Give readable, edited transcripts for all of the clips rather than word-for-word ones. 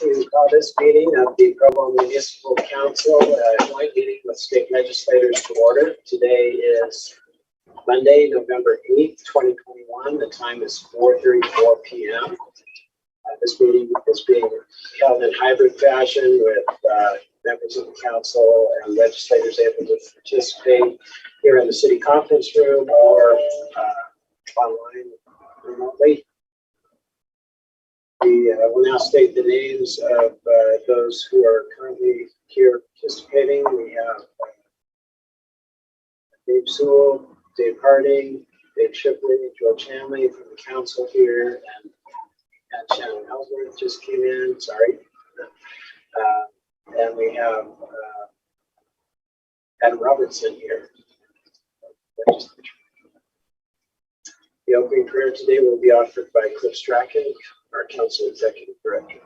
to call this meeting of the Provo Municipal Council joint meeting with state legislators to order. Today is Monday, November 8th, 2021. The time is 4:34 p.m. This meeting is being held in hybrid fashion with members of the council and legislators able to participate here in the city conference room or online remotely. We will now state the names of those who are currently here participating. We have Dave Sewell, Dave Harding, Dave Shipley, George Hanley from the council here, and Shannon Ellsworth just came in, sorry. And we have Adam Robertson here. The opening prayer today will be offered by Cliff Strachan, our Council Executive Director.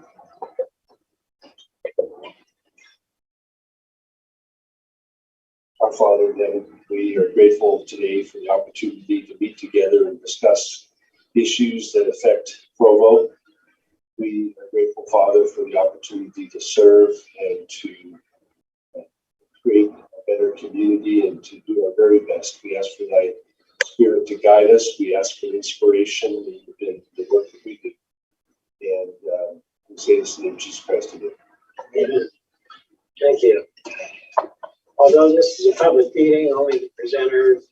Our Father in heaven, we are grateful today for the opportunity to meet together and discuss issues that affect Provo. We are grateful, Father, for the opportunity to serve and to create a better community and to do our very best. We ask for thy Spirit to guide us. We ask for inspiration in the work that we do. And we say this in the name of Jesus Christ today. Amen. Thank you. Although this is a public meeting, only the presenters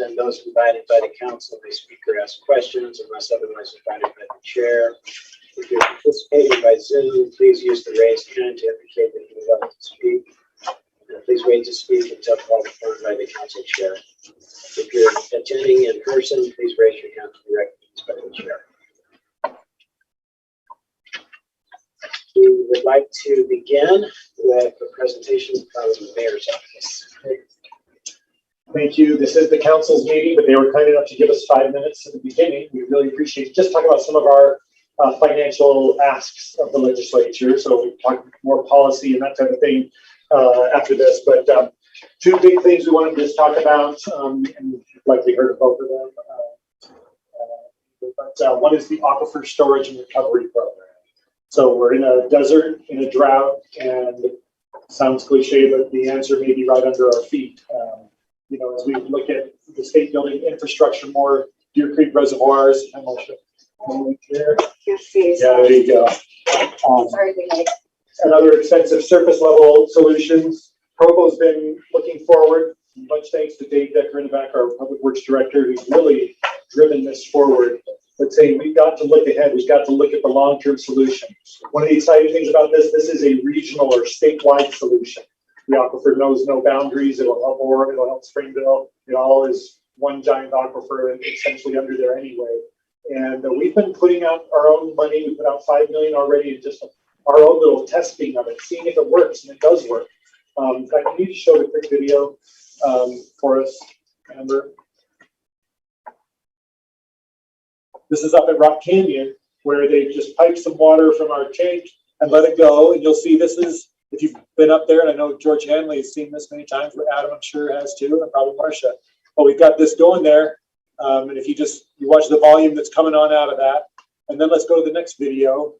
and those invited by the council may speak or ask questions unless otherwise invited by the chair. If you're participating by Zoom, please use the raised hand to indicate that you would like to speak. Please wait to speak until called upon by the council chair. If you're attending in person, please raise your hand to be recognized by the chair. We would like to begin with a presentation from the mayor's office. Thank you. This is the council's meeting, but they were kind enough to give us 5 minutes at the beginning. We really appreciate it. Just talk about some of our financial asks of the legislature. So we talk more policy and that type of thing after this. But two big things we wanted to just talk about, and you've likely heard of both of them. But one is the Aquifer Storage and Recovery Program. So we're in a desert, in a drought, and it sounds cliche, but the answer may be right under our feet. You know, as we look at the state building infrastructure, more Deer Creek reservoirs, and there. Yeah, there you go. And other extensive surface level solutions. Provo's been looking forward. Much thanks to Dave Decker in the back, our Public Works Director, who's really driven this forward. But saying we've got to look ahead, we've got to look at the long-term solution. One of the exciting things about this is a regional or statewide solution. The aquifer knows no boundaries. It'll help Oregon, it'll help Springville. It all is one giant aquifer and essentially under there anyway. And we've been putting out our own money. We put out $5 million already in just our own little testing of it, seeing if it works, and it does work. In fact, can you just show the quick video for us, Amber? This is up at Rock Canyon, where they just piped some water from our tank and let it go. And you'll see this is, if you've been up there, and I know George Hanley has seen this many times, but Adam, I'm sure, has too, and probably Marcia. But we've got this going there. And if you watch the volume that's coming on out of that. And then let's go to the next video.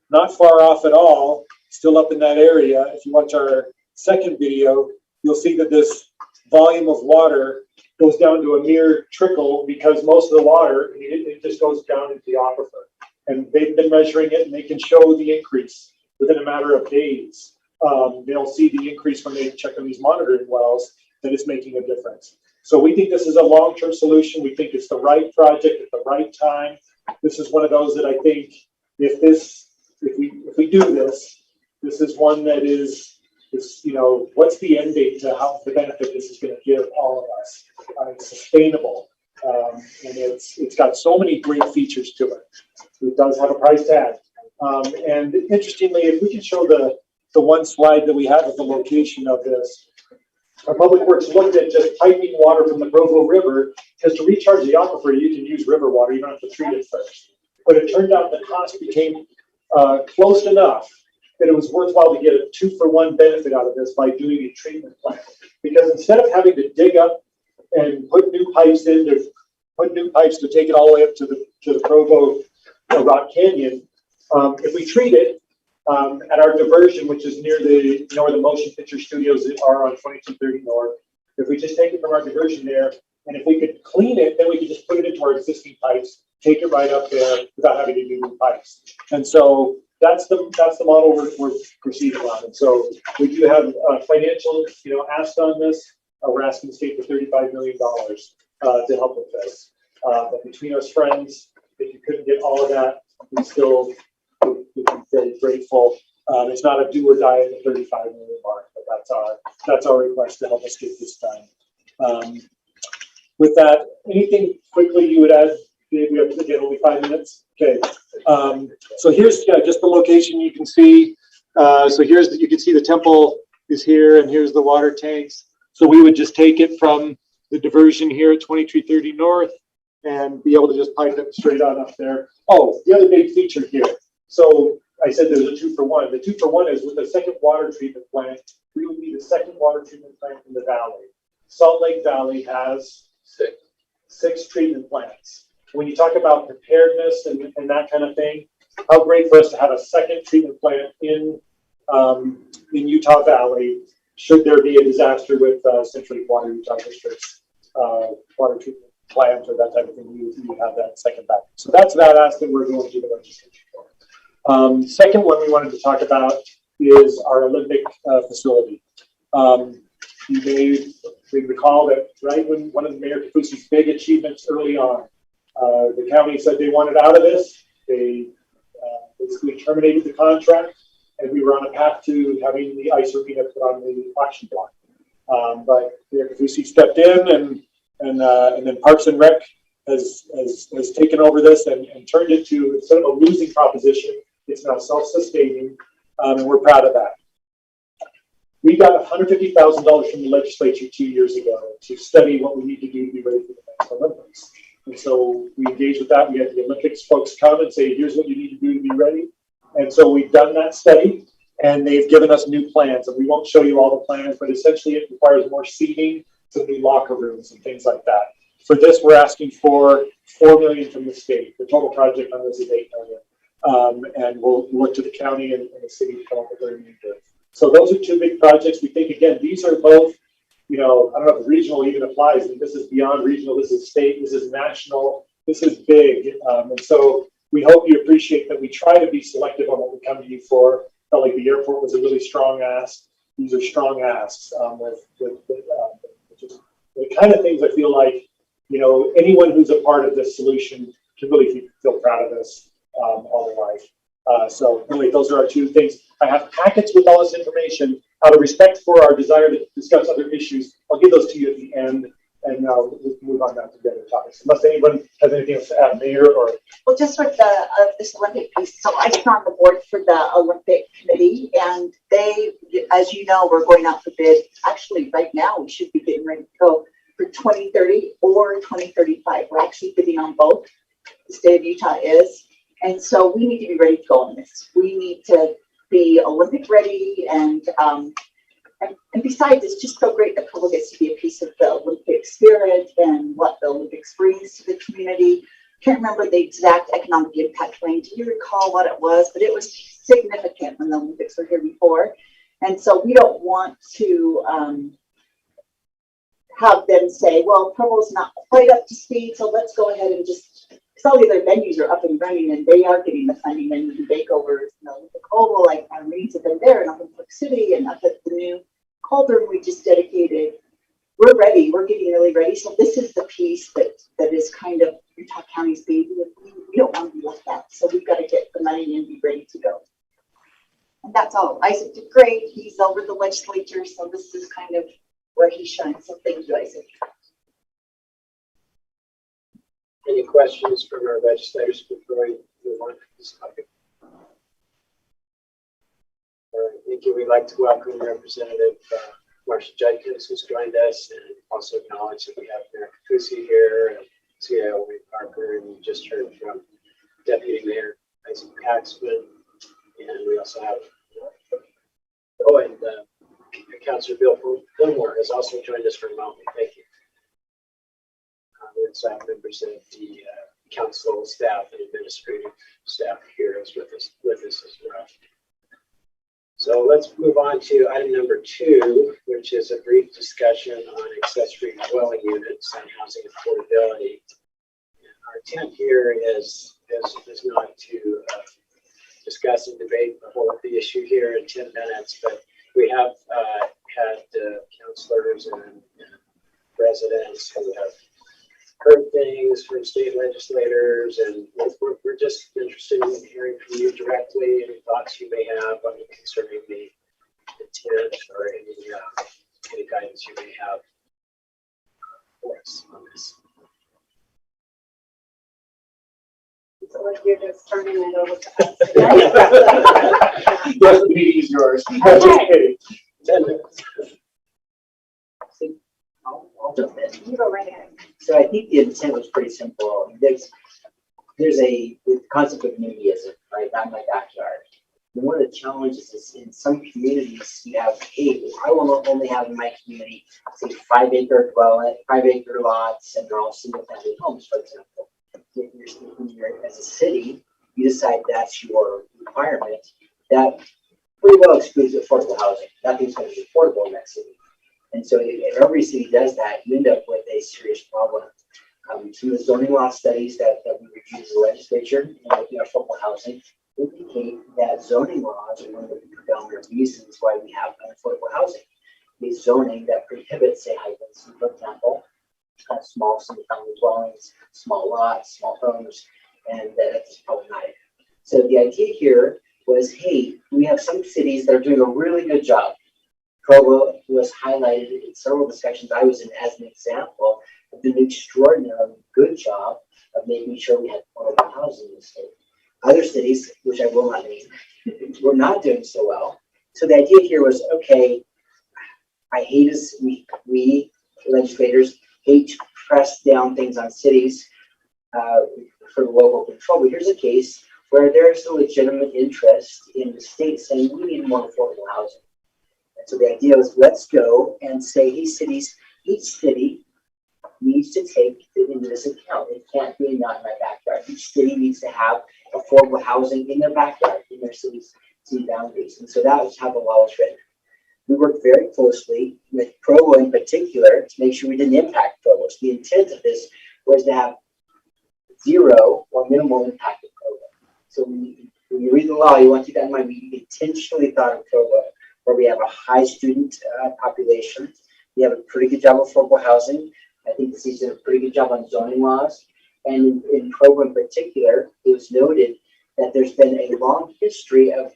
Not far off at all, still up in that area. If you watch our second video, you'll see that this volume of water goes down to a mere trickle because most of the water, it just goes down into the aquifer. And they've been measuring it, and they can show the increase within a matter of days. They'll see the increase when they check on these monitoring wells that it's making a difference. So we think this is a long-term solution. We think it's the right project at the right time. This is one of those that I think if we do this, this is one that is you know, what's the end date to how the benefit this is going to give all of us? It's sustainable, and it's got so many great features to it. It does have a price tag, and interestingly, if we can show the one slide that we have of the location of this, our Public Works looked at just piping water from the Provo River, because to recharge the aquifer, you can use river water. You don't have to treat it first. But it turned out the cost became close enough that it was worthwhile to get a 2-for-1 benefit out of this by doing a treatment plant. Because instead of having to dig up and put new pipes to take it all the way up to the Provo Rock Canyon, if we treat it, At our diversion, which is near the, where the motion picture studios are on 2230 North, if we just take it from our diversion there, and if we could clean it, then we could just put it into our existing pipes, take it right up there without having to do new pipes. And so that's the model we're proceeding on. And so we do have financial, asked on this. We're asking the state for $35 million to help with this. But between us friends, if you couldn't get all of that, we still would be very grateful. It's not a do or die at the 35 million mark, but that's our request to help us get this done. With that, anything quickly you would add? Dave, we have, again, only 5 minutes. Okay. So here's just the location you can see. So here's you can see the temple is here, and here's the water tanks. So we would just take it from the diversion here at 2330 North and be able to just pipe it straight on up there. Oh, the other big feature here. So I said there's a 2-for-1. The 2-for-1 is with the second water treatment plant, we would be the second water treatment plant in the valley. Salt Lake Valley has six treatment plants. When you talk about preparedness and that kind of thing, how great for us to have a second treatment plant in Utah Valley, should there be a disaster with Central Water Utah District's water treatment plant or that type of thing, you have that second back. So that's that ask that we're going to the legislature for. Second one we wanted to talk about is our Olympic facility. You may recall that right when one of Mayor Kafusi's big achievements early on, the county said they wanted out of this. They basically terminated the contract, and we were on a path to having the ice arena put on the auction block. But Mayor Kafusi stepped in, and then Parks and Rec has taken over this and turned it to, instead of a losing proposition, it's now self-sustaining, and we're proud of that. We got $150,000 from the legislature 2 years ago to study what we need to do to be ready for the next Olympics. And so we engaged with that. We had the Olympics folks come and say, here's what you need to do to be ready. And so we've done that study, and they've given us new plans. And we won't show you all the plans, but essentially it requires more seating, some new locker rooms and things like that. For this, we're asking for $4 million from the state. The total project on this is $8 million. And we'll look to the county and the city to come up with their remainder. So those are two big projects. We think, again, these are both, I don't know if regional even applies. And this is beyond regional. This is state. This is national. This is big. And so we hope you appreciate that we try to be selective on what we come to you for. Felt like the airport was a really strong ask. These are strong asks with just the kind of things I feel like, anyone who's a part of this solution can really feel proud of this all their life. So anyway, those are our two things. I have packets with all this information. Out of respect for our desire to discuss other issues, I'll give those to you at the end, and we can move on now to the other topics. Unless anyone has anything else to add, Mayor, or? Well, just with this Olympic piece. So I sit on the board for the Olympic Committee, and they, as you know, we're going out for bid. Actually, right now, we should be getting ready to go for 2030 or 2035. We're actually bidding on both. The state of Utah is. And so we need to be ready to go on this. We need to be Olympic ready, and besides, it's just so great that Provo gets to be a piece of the Olympic spirit and what the Olympics brings to the community. Can't remember the exact economic impact, Wayne. Do you recall what it was? But it was significant when the Olympics were here before. And so we don't want to have them say, well, Provo's not quite up to speed, so let's go ahead and just, because all the other venues are up and running and they are getting the funding and the makeovers. The Oval, like our meetings have been there, and up in Provo City and up at the new Cauldron we just dedicated. We're ready. We're getting really ready. So this is the piece that is kind of Utah County's baby. We don't want to be left out. So we've got to get the money and be ready to go. And that's all. Isaac did great. He's over the legislature, so this is kind of where he shines. So thank you, Isaac. Any questions from our legislators before we move on to this topic? Thank you. We'd like to welcome Representative Marcia Judkins, who's joined us, and also acknowledge that we have Mayor Kafusi here, and CIO Wayne Parker, and you just heard from Deputy Mayor Isaac Paxman, and we also have Councilor Bill Fillmore has also joined us remotely. Thank you. We also have members of the council staff and administrative staff here with us as well. So let's move on to item number 2, which is a brief discussion on accessory dwelling units and housing affordability. Our intent here is not to discuss and debate the issue here in 10 minutes, but we have had councilors and residents who have heard things from state legislators, and we're just interested in hearing from you directly, any thoughts you may have on concerning the intent or any guidance you may have for us on this. So like you're just turning it over to us. Yes, the meeting is yours. Okay. Just kidding. 10 minutes. I'll jump in. You go right ahead. So I think the intent was pretty simple. There's the concept of NIMBYism, right? Not my backyard. And one of the challenges is in some communities you have, hey, I will only have in my community, say 5-acre lots, and they're all single family homes, for example. If you're as a city, you decide that's your requirement, that pretty well excludes affordable housing. Nothing's going to be affordable in that city. And so if every city does that, you end up with a serious problem. Some of the zoning law studies that we reviewed as a legislature in looking at affordable housing indicate that zoning laws are one of the predominant reasons why we have unaffordable housing. Is zoning that prohibits, say, high density, for example, small single-family dwellings, small lots, small homes, and that's problematic. So the idea here was, hey, we have some cities that are doing a really good job. Provo was highlighted in several discussions I was in as an example of doing an extraordinarily good job of making sure we had affordable housing in the state. Other cities, which I will not name, were not doing so well. So the idea here was, okay, I hate us, we legislators hate to press down things on cities for local control, but here's a case where there's a legitimate interest in the state saying we need more affordable housing. And so the idea was, let's go and say, hey, cities, each city needs to take into this account. It can't be not in my backyard. Each city needs to have affordable housing in their backyard, in their city boundaries. And so that was how the law was written. We worked very closely with Provo in particular to make sure we didn't impact Provo. So the intent of this was to have zero or minimal impact of Provo. So when you read the law, you want to keep that in mind. We intentionally thought of Provo, where we have a high student population. We have a pretty good job of affordable housing. I think the city's done a pretty good job on zoning laws. And in Provo in particular, it was noted that there's been a long history of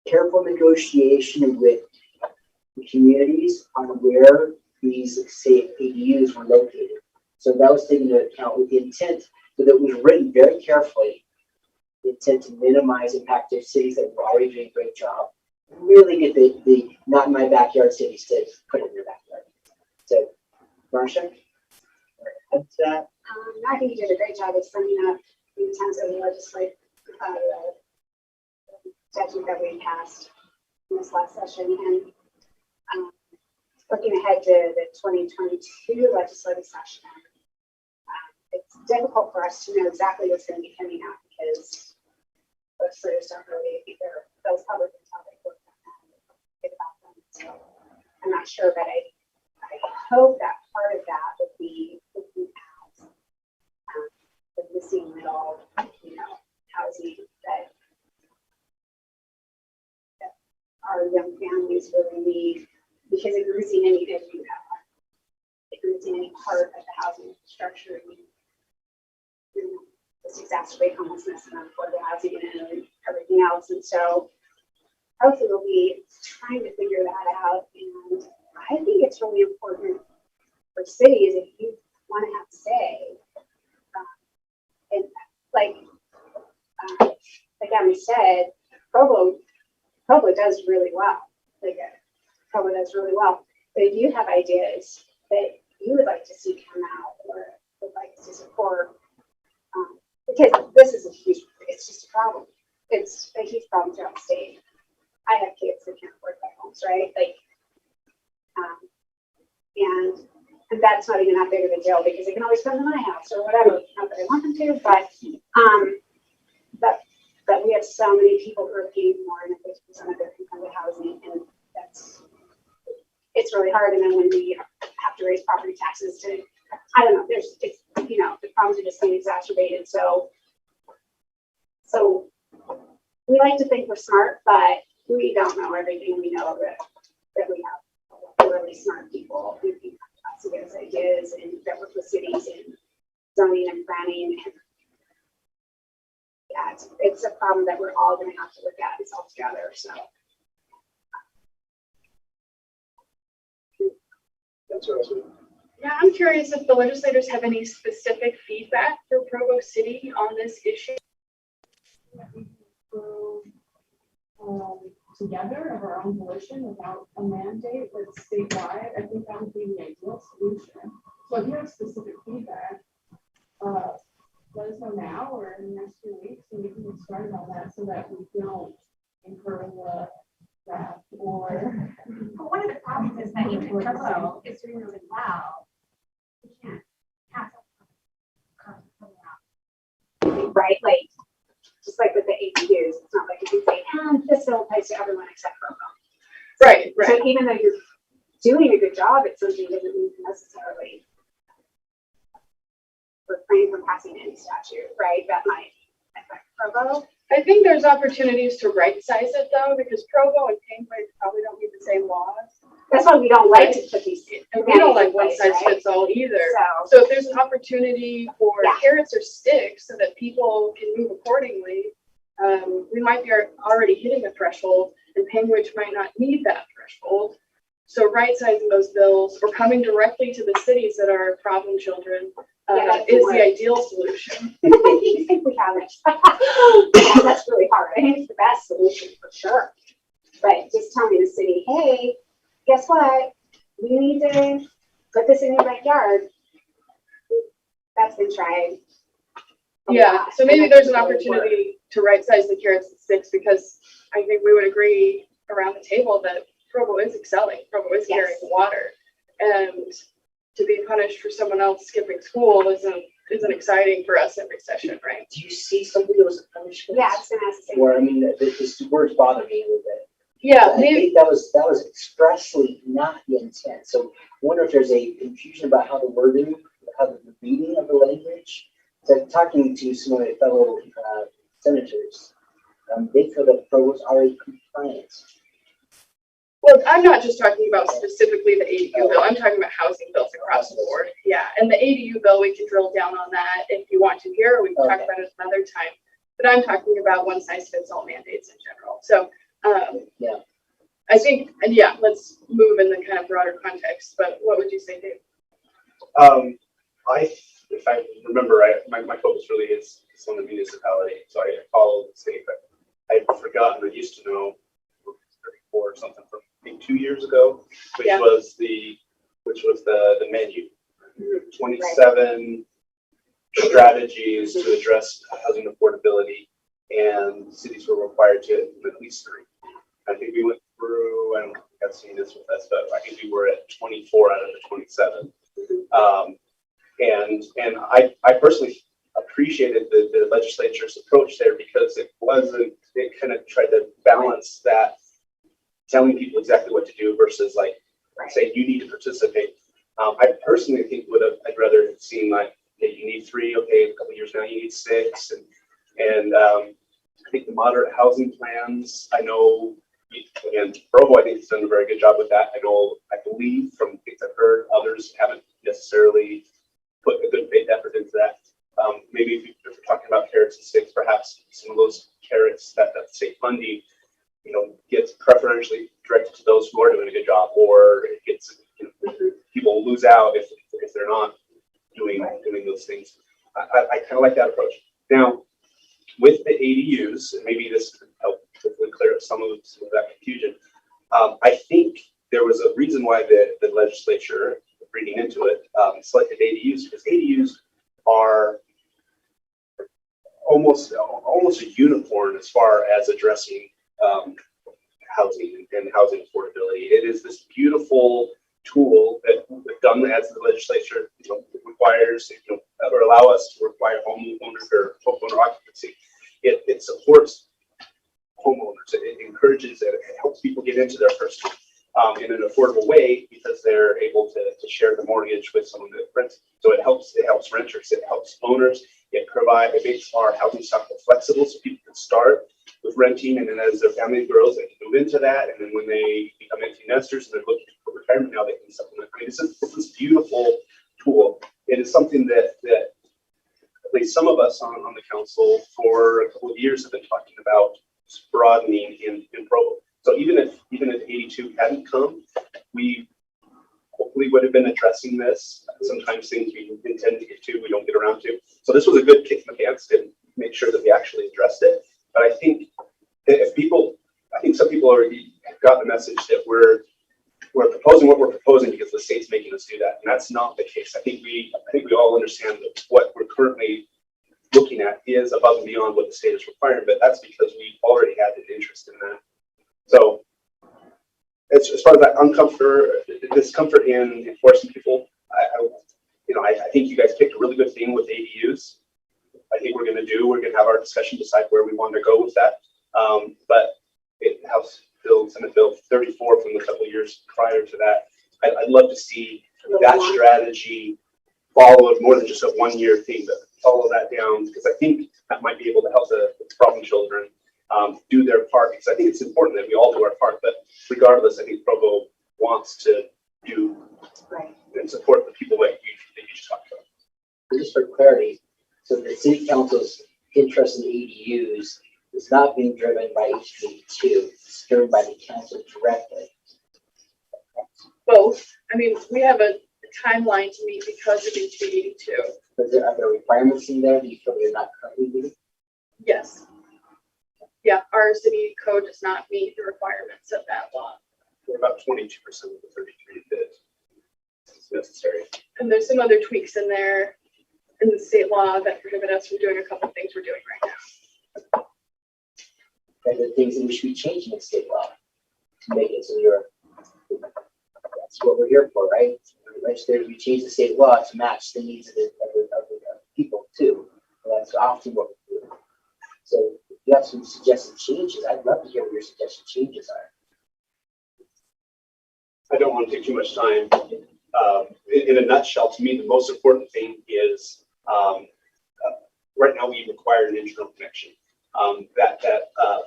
careful negotiation with the communities on where these, say, ADUs were located. So that was taken into account with the intent, so that it was written very carefully, the intent to minimize impact of cities that were already doing a great job, and really get the not in my backyard cities to put it in their backyard. So, Marsha? I think you did a great job of summing up the intent of the legislative statute that we passed in this last session, and looking ahead to the 2022 legislative session. It's difficult for us to know exactly what's going to be coming out because legislators don't really either those public until they work on that about them. So I'm not sure, but I hope that part of that would be looking at the missing middle, housing that our young families really need, because if you're missing any, if you're missing any part of the housing structure, you just exacerbate homelessness and affordable housing and everything else. And so hopefully we'll be trying to figure that out. And I think it's really important for cities, if you want to have say, and like Emmy said, Provo does really well. Provo does really well. But if you have ideas that you would like to see come out or would like to support, because this is it's just a problem. It's a huge problem throughout the state. I have kids that can't afford their homes, right? And that's not even that big of a deal because they can always come to my house or whatever. Not that I want them to, but But we have so many people who are paying more than 50% of their income to housing, and it's really hard. And then when we have to raise property taxes to, I don't know, the problems are just getting exacerbated. So we like to think we're smart, but we don't know everything. We know that we have really smart people who can come to us with ideas and that work with cities and zoning and planning. And yeah, it's a problem that we're all going to have to look at and solve together. So. That's awesome. Yeah, I'm curious if the legislators have any specific feedback for Provo City on this issue. Together of our own volition without a mandate that's statewide, I think that would be the ideal solution. So if you have specific feedback, let us know now or in the next few weeks, and we can get started on that so that we don't incur the wrath or. But one of the problems is that even Provo is doing really well. We can't have that coming out. Right, like just like with the ADUs, it's not like you can say, this still applies to everyone except Provo. Right, right. So even though you're doing a good job at something, doesn't mean necessarily refrain from passing any statute, right? That might affect Provo. I think there's opportunities to right size it though, because Provo and Cambridge probably don't need the same laws. That's why we don't like to put these. And we don't like one place, size right? fits all either. So So if there's an opportunity for Yeah. carrots or sticks so that people can move accordingly, we might be already hitting a threshold, and Cambridge might not need that threshold. So right sizing those bills or coming directly to the cities that are problem children is the ideal solution. you think we have it? Yeah, that's really hard. I think it's the best solution for sure. But just telling the city, hey, guess what? We need to put this in your backyard. That's been tried. a Yeah, lot, so maybe and there's an that doesn't really work. opportunity to right size the carrots and sticks, because I think we would agree around the table that Provo is excelling. Provo is Yes. carrying water, and to be punished for someone else skipping school isn't exciting for us every session, right? Do you see some of those punishments? Yeah, it's gonna have to say. Where, I mean, the words bother me a little bit. Yeah, I maybe, think that was expressly not the intent. So I wonder if there's a confusion about how the wording, how the reading of the language. So talking to some of my fellow senators, they feel that Provo's already compliant. well, I'm not just talking about specifically the ADU bill. I'm talking about housing bills across the board. Yeah, and the ADU bill, we can drill down on that if you want to hear, or we can talk about it another time. But I'm talking about one size fits all mandates in general. So, Yeah. I think, and yeah, let's move in the kind of broader context, but what would you say, Dave? If I remember right, my focus really is on the municipality. So I follow the state, but I'd forgotten, I used to know 34 or something from I think 2 years ago, which Yeah. was the menu. 27 strategies to address housing affordability, and cities were required to at least 3. I think we went through, I don't think I've seen this with us, but I think we were at 24 out of the 27. And I personally appreciated the legislature's approach there, because it kind of tried to balance that, telling people exactly what to do versus like saying you need to participate. I personally think I'd rather have seen like, okay, you need 3, okay, a couple of years now you need 6, and I think the moderate housing plans, I know, again, Provo, I think has done a very good job with that. I believe from things I've heard, others haven't necessarily put a good faith effort into that. Maybe if we're talking about carrots and sticks, perhaps some of those carrots that state funding, gets preferentially directed to those who are doing a good job, or it gets, people lose out if they're not doing those things. I kind of like that approach. Now, with the ADUs, and maybe this could help hopefully clear up some of that confusion. I think there was a reason why the legislature, reading into it, selected ADUs, because ADUs are almost a unicorn as far as addressing housing and housing affordability. It is this beautiful tool that, done as the legislature requires, or allow us to require homeowner occupancy. It's a supports homeowners. It encourages, it helps people get into their first home in an affordable way because they're able to share the mortgage with someone that rents. So it helps renters, it helps owners. It makes our housing stock more flexible so people can start with renting, and then as their family grows, they can move into that. And then when they become empty nesters and they're looking for retirement, now they can supplement. I mean, it's this beautiful tool. It is something that at least some of us on the council for a couple of years have been talking about broadening in Provo. So even if 82 hadn't come, we hopefully would have been addressing this. Sometimes things we intend to get to, we don't get around to. So this was a good kick in the pants to make sure that we actually addressed it. But I think some people already got the message that we're proposing what we're proposing because the state's making us do that, and that's not the case. I think we all understand that what we're currently looking at is above and beyond what the state is requiring, but that's because we already had an interest in that. So as far as that discomfort in enforcing people, I think you guys picked a really good thing with ADUs. I think we're going to have our discussion, decide where we want to go with that. But Senate Bill 34 from the couple of years prior to that, I'd love to see that strategy followed more than just a one-year thing, but follow that down, because I think that might be able to help the problem children do their part, because I think it's important that we all do our part. But regardless, I think Provo wants to do and support the people that you just talked about. Just for clarity, so the city council's interest in ADUs is not being driven by HB2, it's driven by the council directly. Both. I mean, we have a timeline to meet because of HB 82. Are there requirements in there that you feel you're not currently meeting? Yes. Yeah, our city code does not meet the requirements of that law. We're about 22% of the 33 that is necessary. And there's some other tweaks in there in the state law that prohibit us from doing a couple of things we're doing right now. Are there things that we should be changing in state law to make it so that's what we're here for, right? Legislators, we change the state law to match the needs of the people too. And that's often what we do. So if you have some suggested changes, I'd love to hear what your suggested changes are. I don't want to take too much time. In a nutshell, to me, the most important thing is right now we require an internal connection. That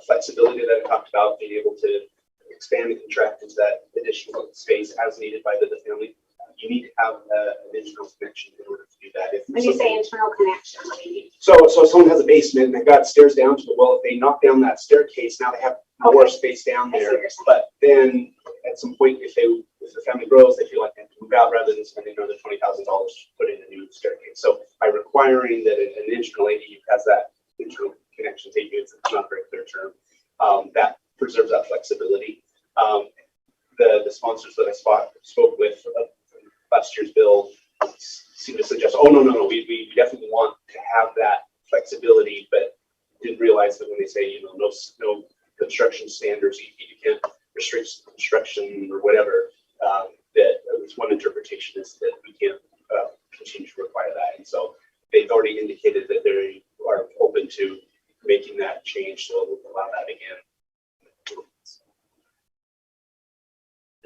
flexibility that I talked about, being able to expand and contract into that additional space as needed by the family. You need to have an internal connection in order to do that. When you say internal connection, what do you mean? So if someone has a basement and they've got stairs down to it, well, if they knock down that staircase, now they have more space down there. But then at some point, if the family grows, they feel like they have to move out rather than spending another $20,000 to put in a new staircase. So by requiring that an internal ADU has that internal connection to you, it's not a very clear term, that preserves that flexibility. The sponsors that I spoke with last year's bill seem to suggest, oh, no, we definitely want to have that flexibility, but didn't realize that when they say, no construction standards, you can't restrict construction or whatever, that at least one interpretation is that we can't continue to require that. And so they've already indicated that they are open to making that change, so we'll allow that again.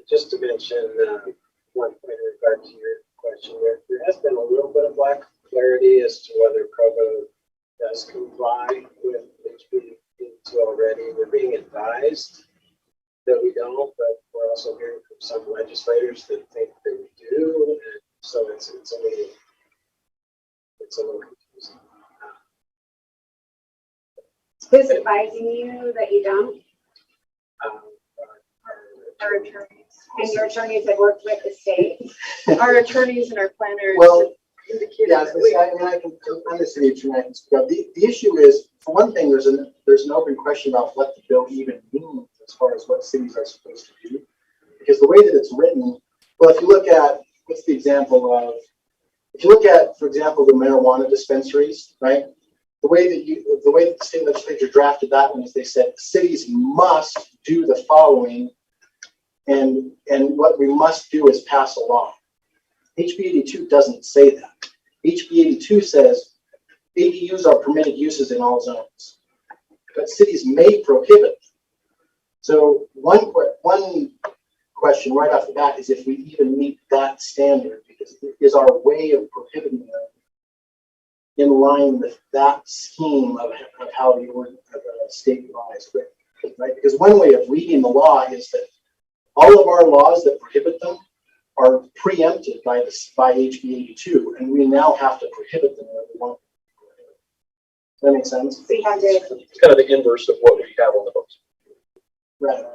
Just to mention one point in regard to your question, there has been a little bit of lack of clarity as to whether Provo does comply with HB 82 already. We're being advised that we don't, but we're also hearing from some legislators that think that we do, and so it's a little confusing. Who's advising you that you don't? Our attorneys. And your attorneys have worked with the state. Our attorneys and our planners Well, indicated yeah, that I'm the city attorney. I can speak up. The issue is, for one thing, there's an open question about what the bill even means as far as what cities are supposed to do. Because the way that it's written, well, if you look at, what's the example of, if you look at, for example, the marijuana dispensaries, right? The way that the state legislature drafted that one is they said cities must do the following, and what we must do is pass a law. HB 82 doesn't say that. HB 82 says ADUs are permitted uses in all zones. but cities may prohibit. So one question right off the bat is if we even meet that standard, because is our way of prohibiting them in line with that scheme of how the state law is written, right? Because one way of reading the law is that all of our laws that prohibit them are preempted by HB 82, and we now have to prohibit them where we want to prohibit. Does that make sense? So you have to, It's kind of the inverse of what we have on the books. Right.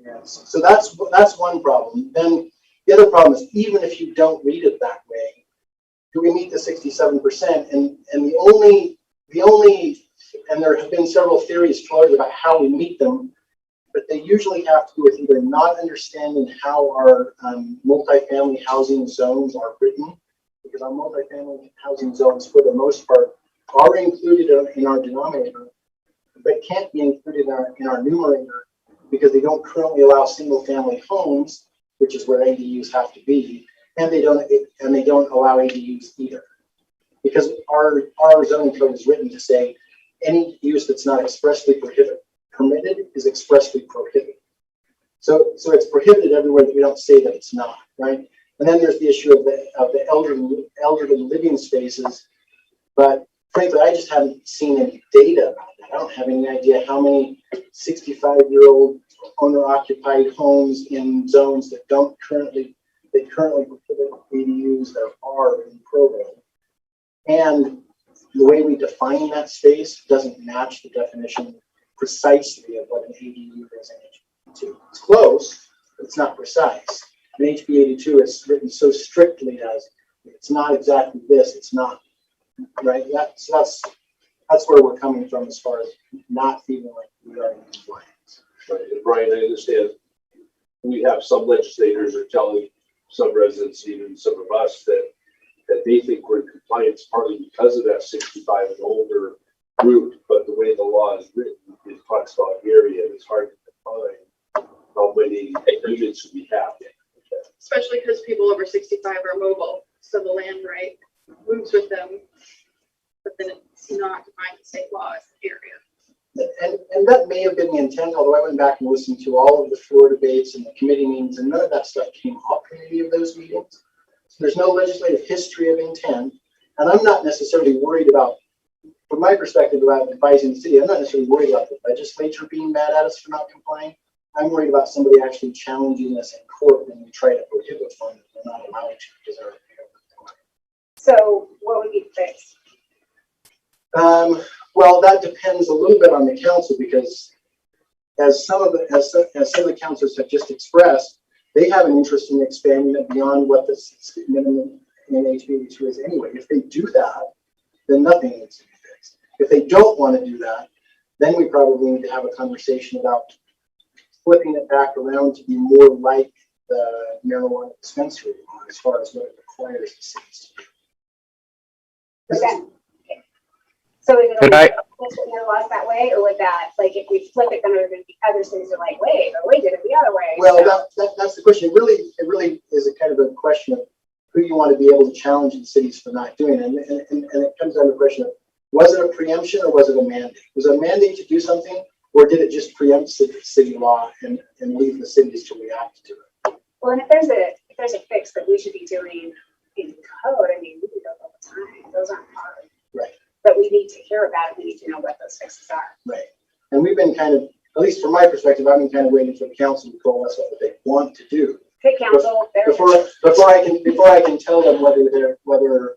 Yes. So that's one problem. Then the other problem is even if you don't read it that way, do we meet the 67%? And the only and there have been several theories floated about how we meet them, but they usually have to do with either not understanding how our multifamily housing zones are written, because our multifamily housing zones, for the most part, are included in our denominator, but can't be included in our numerator because they don't currently allow single-family homes, which is where ADUs have to be, and they don't allow ADUs either, because our zoning code is written to say any use that's not expressly permitted is expressly prohibited. So it's prohibited everywhere that we don't say that it's not, right? And then there's the issue of the elderly living spaces, but frankly, I just haven't seen any data about that. I don't have any idea how many 65-year-old owner-occupied homes in zones that currently prohibit ADUs there are in Provo. And the way we define that space doesn't match the definition precisely of what an ADU is in HB 82. It's close, but it's not precise. In HB 82, it's written so strictly as it's not exactly this, it's not, right? That's where we're coming from as far as not feeling like we are in compliance. Right. And Brian, I understand we have some legislators are telling some residents, even some of us, that they think we're in compliance partly because of that 65 and older group, but the way the law is written, it talks about area, and it's hard to define how many units we have. especially because people over 65 are mobile, so the land right moves with them, but then it's not defined in state law as an area. And that may have been the intent, although I went back and listened to all of the floor debates and the committee meetings, and none of that stuff came up in any of those meetings. So there's no legislative history of intent, and I'm not necessarily worried about, from my perspective about advising the city, I'm not necessarily worried about the legislature being mad at us for not complying. I'm worried about somebody actually challenging us in court when we try to prohibit one that we're not allowed to because they're. So what would be fixed? Well, that depends a little bit on the council, because as some of the councilors have just expressed, they have an interest in expanding it beyond what the minimum in HB 82 is anyway. If they do that, then nothing needs to be fixed. If they don't want to do that, then we probably need to have a conversation about flipping it back around to be more like the marijuana dispensary law as far as what it requires the cities to do. Okay. So is it like, your laws that way, or would that, like, if we flip it, then there are going to be other cities that are like, wait, but we did it the other way. Well, so. that's the question. It really is a kind of a question of who you want to be able to challenge in cities for not doing it. And it comes down to the question of, was it a preemption or was it a mandate? Was it a mandate to do something, or did it just preempt city law and leave the cities to react to it? Well, and if there's a fix that we should be doing in code, I mean, we do those all the time. Those aren't hard. Right. But we need to hear about it. We need to know what those fixes are. Right. And we've been kind of, at least from my perspective, I've been kind of waiting for the council to tell us what they want to do. Okay, council. Before I can tell them whether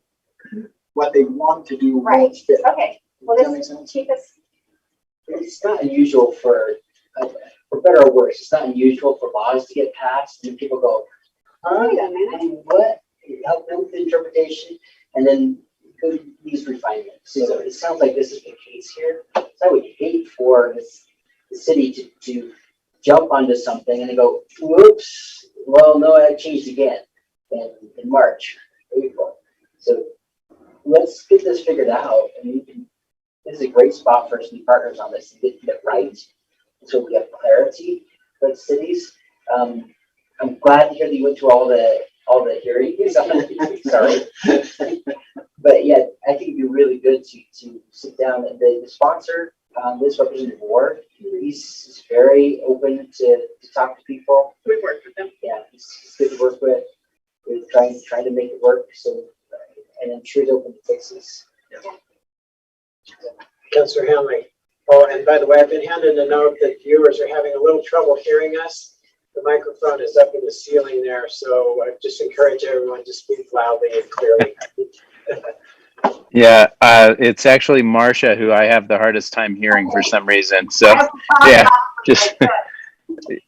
what they want to do won't fit. Okay. Well, Does that make this sense? keep us. It's not unusual for better or worse, it's not unusual for laws to get passed and people go, Wait a minute. what? You help them with the interpretation and then go use refinement. So it sounds like this is the case here. So I would hate for the city to jump onto something and they go, whoops, well, no, I changed again in March, April. So let's get this figured out. And this is a great spot for us to be partners on this and get it right. So we have clarity for the cities. I'm glad to hear that you went through all the hearings. Sorry. But yeah, I think it'd be really good to sit down and the sponsor This Representative Ward, he's very open to talk to people. We've worked with them. Yeah, he's good to work with. We're trying to make it work. So, and I'm sure he's open to fixes. Councillor Hanley. Oh, and by the way, I've been handed a note that viewers are having a little trouble hearing us. The microphone is up in the ceiling there, so I just encourage everyone to speak loudly and clearly. Yeah, it's actually Marcia who I have the hardest time hearing for some reason. So, yeah, just,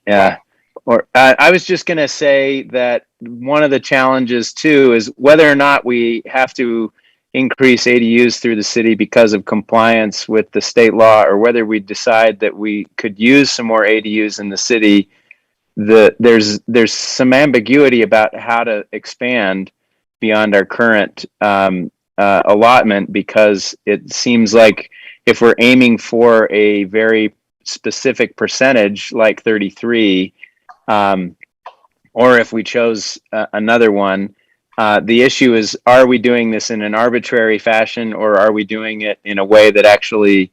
yeah. Or I was just going to say that one of the challenges too is whether or not we have to increase ADUs through the city because of compliance with the state law, or whether we decide that we could use some more ADUs in the city. There's some ambiguity about how to expand beyond our current allotment, because it seems like if we're aiming for a very specific percentage like 33, or if we chose another one, the issue is, are we doing this in an arbitrary fashion, or are we doing it in a way that actually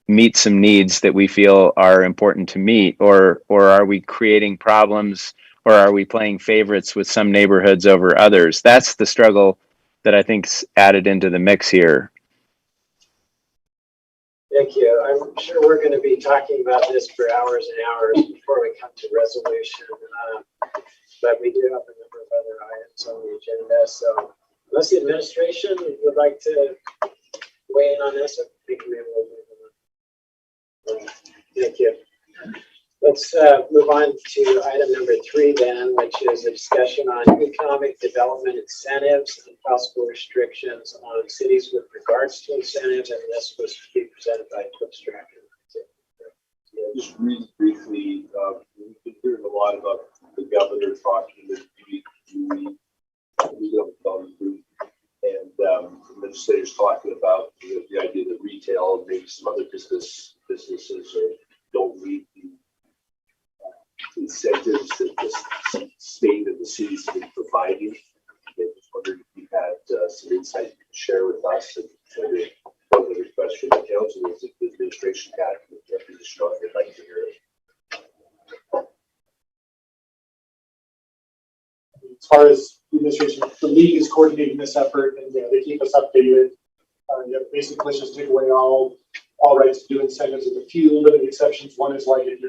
meet some needs that we feel are important to meet, or are we creating problems, or are we playing favorites with some neighborhoods over others? That's the struggle that I think's added into the mix here. Thank you. I'm sure we're going to be talking about this for hours and hours before we come to resolution. But we do have a number of other items on the agenda. So unless the administration would like to weigh in on this, I think maybe we'll move on. Thank you. Let's move on to item number 3 then, which is a discussion on economic development incentives and possible restrictions on cities with regards to incentives. And this was to be presented by Cliff Strachan. Yeah, just really briefly, we've been hearing a lot about the governor talking with the development group, and the legislators talking about the idea that retail and maybe some other businesses don't meet the incentives that the state and the cities have been providing. I just wondered if you had some insight you could share with us, and one of the requests from the council is if the administration had a position on it, I'd like to hear it. As far as the administration, the league is coordinating this effort, and they keep us updated. Basically, just take away all rights to do incentives with a few limited exceptions. One is like if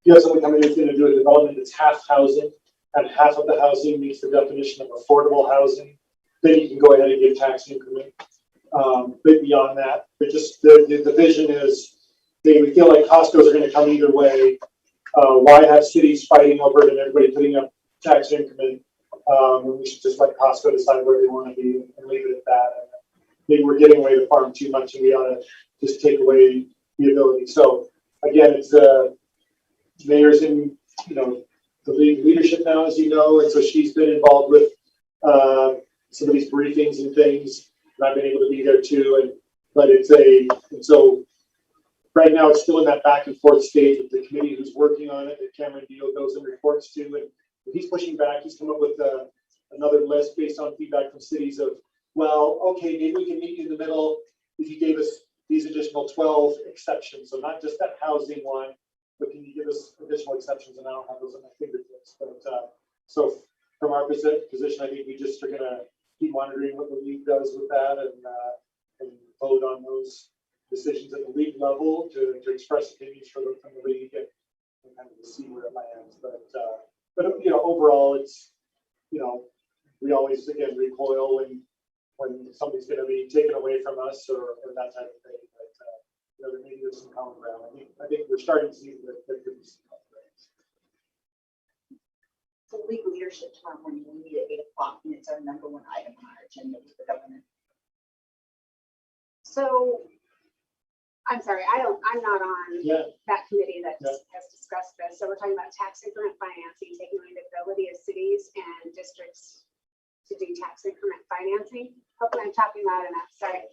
you have someone coming in who's going to do a development that's half housing, and half of the housing meets the definition of affordable housing, then you can go ahead and give tax increment. But beyond that, but just the vision is we feel like Costco's are going to come either way. Why have cities fighting over it and everybody putting up tax increment? We should just let Costco decide where they want to be and leave it at that. Maybe we're giving away the farm too much, and we ought to just take away the ability. So again, it's mayor's in the leadership now, as you know, and so she's been involved with some of these briefings and things, and I've been able to be there too. And so right now it's still in that back and forth stage with the committee who's working on it, that Cameron Deal goes and reports to, and he's pushing back. He's come up with another list based on feedback from cities of, well, okay, maybe we can meet you in the middle if you gave us these additional 12 exceptions. So not just that housing one, but can you give us additional exceptions? And I don't have those at my fingertips. But so from our position, I think we just are going to keep monitoring what the league does with that, and vote on those decisions at the league level to express opinions from the league and kind of see where it lands. But overall, it's we always again recoil when somebody's going to be taken away from us or that type of thing. But maybe there's some common ground. I think we're starting to see that there could be some common ground. So legal leadership tomorrow morning, we meet at 8 o'clock, and it's our #1 item on our agenda with the government. So, I'm sorry, I'm not on that committee that has discussed this. So we're talking about tax increment financing, taking away the ability of cities and districts to do tax increment financing. Hopefully I'm talking loud enough, sorry.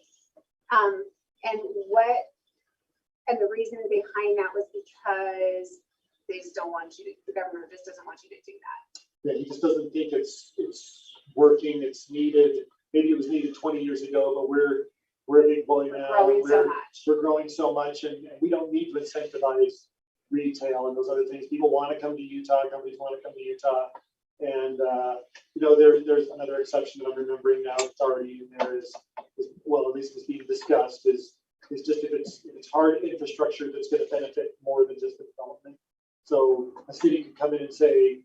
And the reason behind that was because they just don't want you to, the governor just doesn't want you to do that. Yeah, he just doesn't think it's working, it's needed. Maybe it was needed 20 years ago, but we're we're a big boy now. growing so much. We're growing so much, and we don't need to incentivize retail and those other things. People want to come to Utah, companies want to come to Utah. And, you know, there's another exception that I'm remembering now, it's already in there is well, at least it's being discussed, is just if it's hard infrastructure that's going to benefit more than just the development. So a city can come in and say,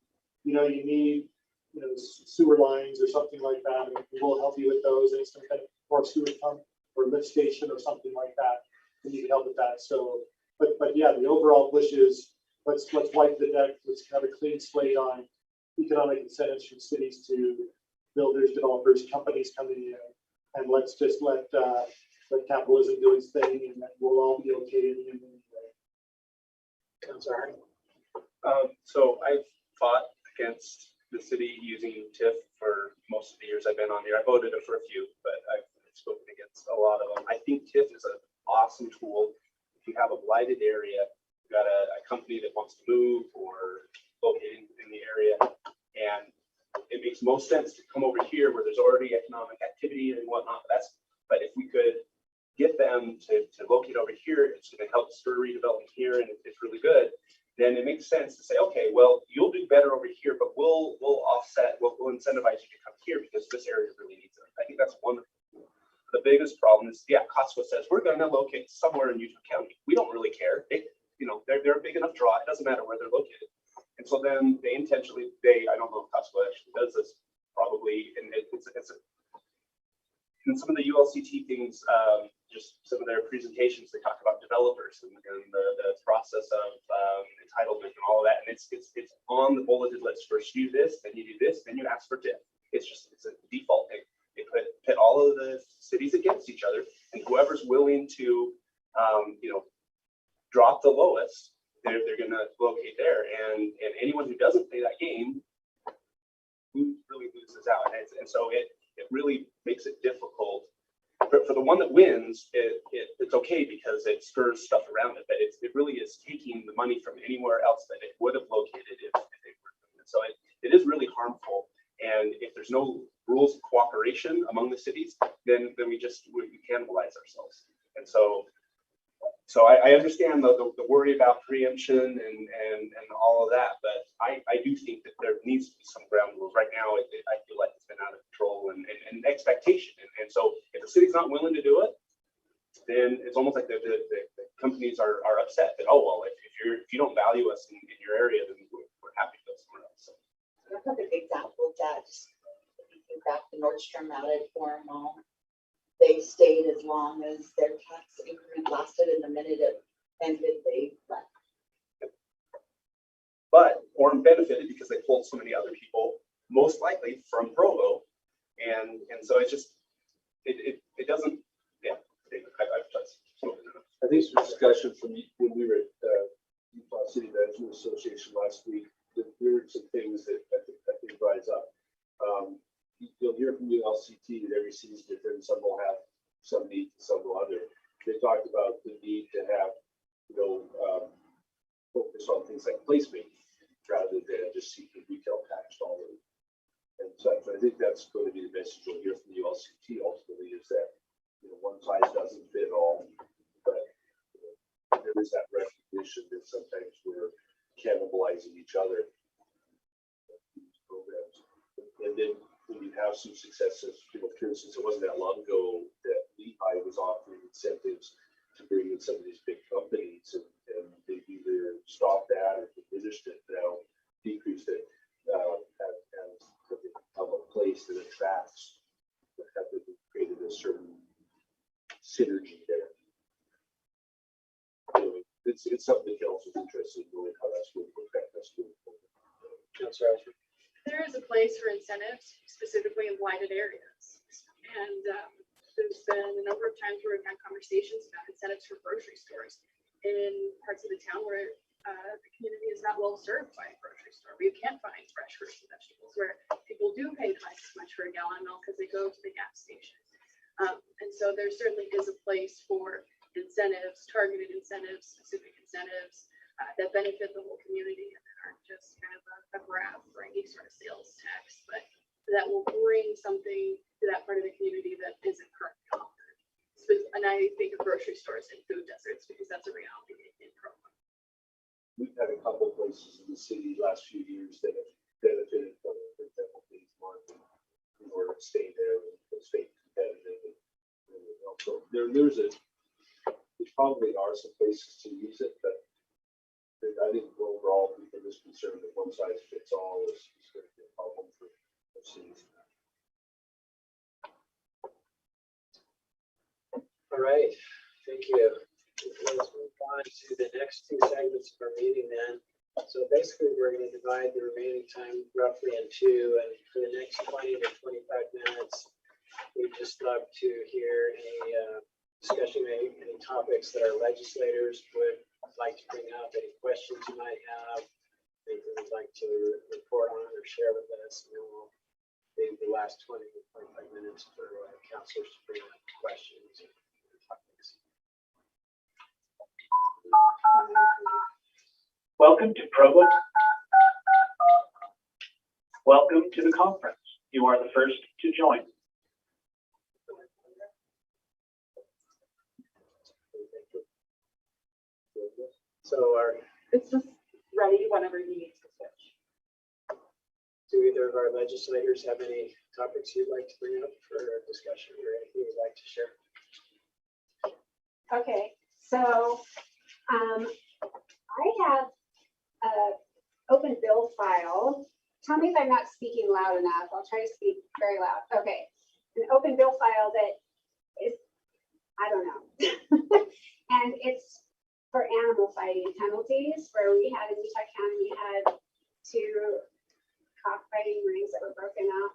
you know, you need, you know, sewer lines or something like that, and we'll help you with those, and it's some kind of or sewer pump or lift station or something like that, and you can help with that. So, but yeah, the overall push is let's wipe the deck, let's have a clean slate on economic incentives from cities to builders, developers, companies coming in, and let's just let capitalism do its thing, and then we'll all be okay in the end anyway. Councilor Harding. So I've fought against the city using TIF for most of the years I've been on here. I voted for a few, but I've spoken against a lot of them. I think TIF is an awesome tool. If you have a blighted area, you got a company that wants to move or located in the area, and it makes most sense to come over here where there's already economic activity and whatnot. But if we could get them to locate over here, it's going to help spur redevelopment here, and it's really good. Then it makes sense to say, okay, well, you'll do better over here, but we'll offset, we'll incentivize you to come here because this area really needs it. I think that's wonderful. The biggest problem is, yeah, Costco says we're going to locate somewhere in Utah County. We don't really care. They're a big enough draw. It doesn't matter where they're located. And so then they intentionally, I don't know if Costco actually does this, probably, and in some of the ULCT things, just some of their presentations, they talk about developers and the process of entitlement and all of that. And it's on the bulleted list. First you do this, then you do this, then you ask for TIF. It's a default thing. They pit all of the cities against each other, and whoever's willing to, drop the lowest, they're going to locate there. And anyone who doesn't play that game, who really loses out. And so it really makes it difficult. For the one that wins, it's okay because it spurs stuff around it, but it really is taking the money from anywhere else that it would have located if they were doing it. So it is really harmful. And if there's no rules of cooperation among the cities, then we cannibalize ourselves. And so I understand the worry about preemption and all of that, but I do think that there needs to be some ground rules. Right now, I feel like it's been out of control and expectation. And so if the city's not willing to do it, then it's almost like the companies are upset that, oh, well, if you don't value us in your area, then we're happy to go somewhere else. So. A perfect example of that, if you back the Nordstrom out at Forum Mall, they stayed as long as their tax increment lasted, and the minute it ended, they left. But Orem benefited because they pulled so many other people, most likely from Provo, and so it doesn't. Yeah, I've just spoken enough. I think some discussion from when we were at Utah City Management Association last week. There were some things that I think rise up. You'll hear from ULCT that every city is different. Some will have some need, some will other. They talked about the need to have, focus on things like placemaking rather than just seeking retail tax dollars and such. I think that's going to be the message you'll hear from the ULCT ultimately, is that one size doesn't fit all, but there is that recognition that sometimes we're cannibalizing each other programs. And then when you have some successes, for instance, it wasn't that long ago that Lehigh was offering incentives to bring in some of these big companies, and they either stopped that or diminished it, now decreased it, as of a place that attracts, that have created a certain synergy there. Anyway, it's something that council's interested in knowing how that's going to affect us going forward. Councilor Ashford. There is a place for incentives, specifically in blighted areas. And there's been a number of times where we've had conversations about incentives for grocery stores in parts of the town where the community is not well served by a grocery store, where you can't find fresh fruits and vegetables, where people do pay twice as much for a gallon of milk as they go to the gas station. And so there certainly is a place for incentives, targeted incentives, specific incentives that benefit the whole community and that aren't just kind of a grab for any sort of sales tax, but that will bring something to that part of the community that isn't currently offered. I think of grocery stores and food deserts because that's a reality in Provo. We've had a couple places in the city last few years that have benefited from it. For example, these market or stay there and stay competitive. And also, there probably are some places to use it, but I think overall people are just concerned that one size fits all is going to be a problem for cities. All right, thank you. Let's move on to the next two segments of our meeting then. So basically, we're going to divide the remaining time roughly in two, and for the next 20 to 25 minutes, we'd just love to hear any discussion, any topics that our legislators would like to bring up, any questions you might have, anything you'd like to report on or share with us, and then we'll leave the last 20 to 25 minutes for councilors to bring up questions and topics. Welcome to Provo. Welcome to the conference. You are the first to join. So It's just ready whenever you need to switch. do either of our legislators have any topics you'd like to bring up for discussion or anything you'd like to share? Okay, so I have an open bill file. Tell me if I'm not speaking loud enough. I'll try to speak very loud. Okay, an open bill file that is, I don't know. And it's for animal fighting penalties, where we had in Utah County, we had 2 cockfighting rings that were broken up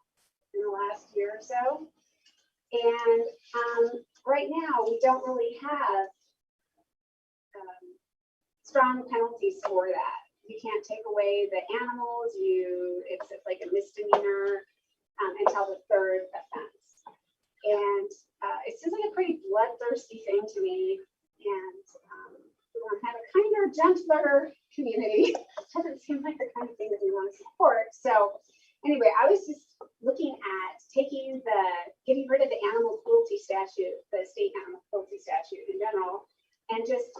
in the last year or so. And right now, we don't really have strong penalties for that. You can't take away the animals. It's like a misdemeanor until the 3rd offense. And it seems like a pretty bloodthirsty thing to me. And we want to have a kinder, gentler community. Doesn't seem like the kind of thing that we want to support. So anyway, I was just looking at getting rid of the animal cruelty statute, the state animal cruelty statute in general, and just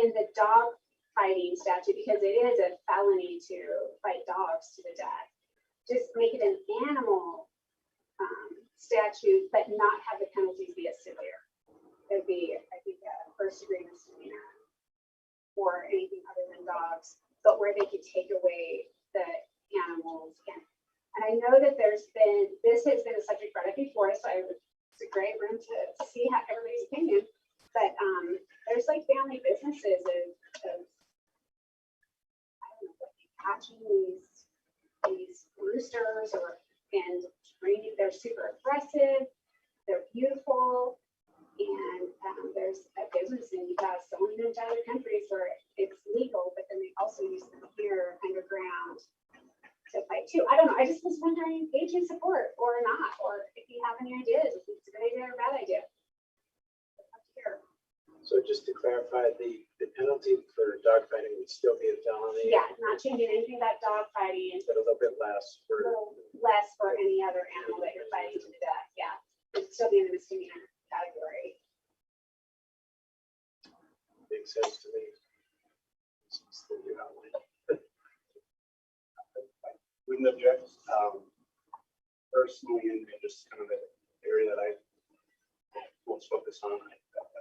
in the dog fighting statute, because it is a felony to fight dogs to the death. Just make it an animal statute, but not have the penalties be as severe. It would be, I think, a first-degree misdemeanor or anything other than dogs, but where they could take away the animals. And I know that this has been a subject brought up before, so it's a great room to see how everybody's opinion. But there's like family businesses of I don't know, like catching these roosters and training. They're super aggressive. They're beautiful. And there's a business in Utah selling them to other countries where it's legal, but then they also use them here underground to fight too. I don't know. I just was wondering, agent support or not, or if you have any ideas, if it's a good idea or a bad idea. Up here. So just to clarify, the penalty for dog fighting would still be a felony? Yeah, not changing anything about dog fighting. But a little bit less A little less for any other animal that you're fighting to the death. Yeah, it'd still be in the misdemeanor category. Makes sense to me. Wouldn't object. Personally, and just kind of the area that I most focus on, I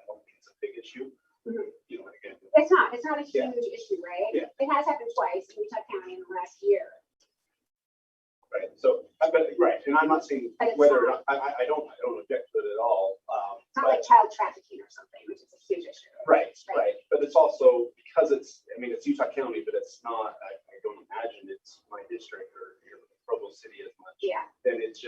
don't think it's a big issue. Mm-hmm. You know, again, It's not a huge issue, right? Yeah. It has happened twice in Utah County in the last year. right. So, right, and I'm not saying But it's whether not. I don't object to it at all. It's not like child trafficking or something, which is a huge issue. Right. But it's also because it's Utah County, but it's not, I don't imagine it's my district or Provo City as much. Yeah. Then it's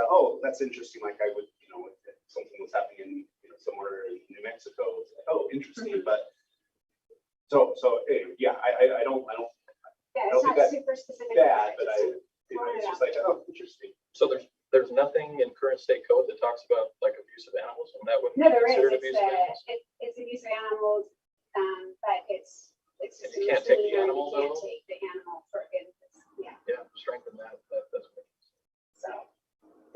oh, that's interesting. Like I would, if something was happening in, somewhere in New Mexico, it's like, oh, interesting. Mm-hmm. But so anyway, yeah, I don't Yeah, don't it's think not that's super specific. bad, but Throwing it's it just out like, oh, interesting. So there's nothing in current state code that talks about like abuse of animals, and that would be No, there is. considered abuse of animals? It's abuse of animals, but it's just. And you can't take the misdemeanor, animal, You can't though? take the animal for it. Yeah, Yeah, strengthen that. That's what. so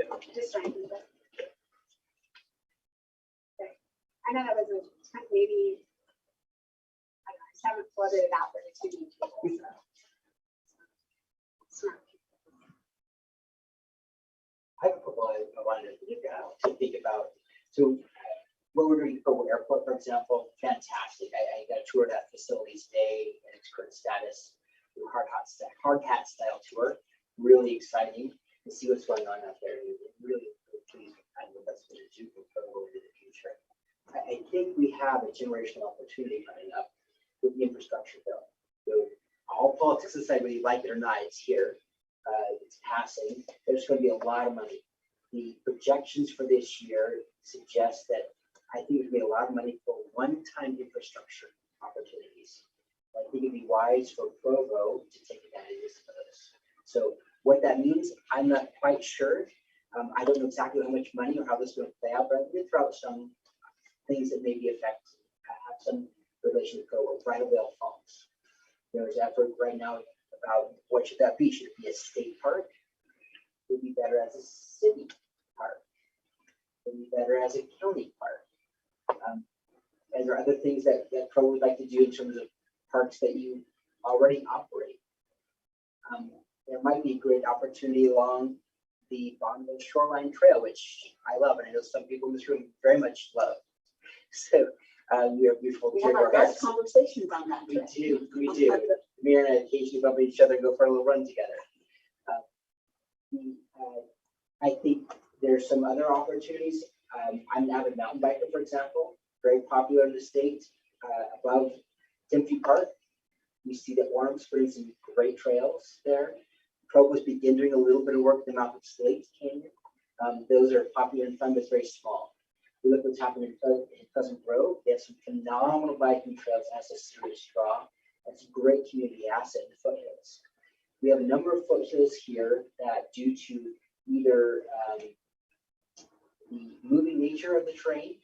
Yeah. just strengthen it. Okay. I know that was a, maybe, I don't know, I just haven't floated it out there to too many people, so. Smart. I have a couple I wanted to think about. So what we're doing for airport, for example, fantastic. I got a tour of that facility today and its current status, hard hat style tour. Really exciting to see what's going on out there. Really pleased with kind of what that's going to do for Provo into the future. I think we have a generational opportunity coming up with the infrastructure bill. So all politics aside, whether you like it or not, it's here. It's passing. There's going to be a lot of money. The projections for this year suggest that I think there's going to be a lot of money for one-time infrastructure opportunities. I think it'd be wise for Provo to take advantage of those. So what that means, I'm not quite sure. I don't know exactly how much money or how this is going to play out, but I'm going to throw out some things that maybe have some relation to Provo. Bridal Falls. There's effort right now about what should that be? Should it be a state park? Would be better as a city park. Would be better as a county park. And there are other things that Provo would like to do in terms of parks that you already operate. There might be a great opportunity along the Bonneville Shoreline Trail, which I love, and I know some people in this room very much love. So we are beautiful. We have our best conversations on that. We do. Me and I occasionally bump each other and go for a little run together. I think there's some other opportunities. I'm an avid mountain biker, for example, very popular in the state. Above Timpey Park, we see that Warren's putting some great trails there. Provo's begin doing a little bit of work in the mouth of Slate Canyon. Those are popular and fun, but it's very small. We look what's happening in Pleasant Grove. They have some phenomenal biking trails as a serious draw. That's a great community asset in the foothills. We have a number of foothills here that, due to either the moving nature of the terrain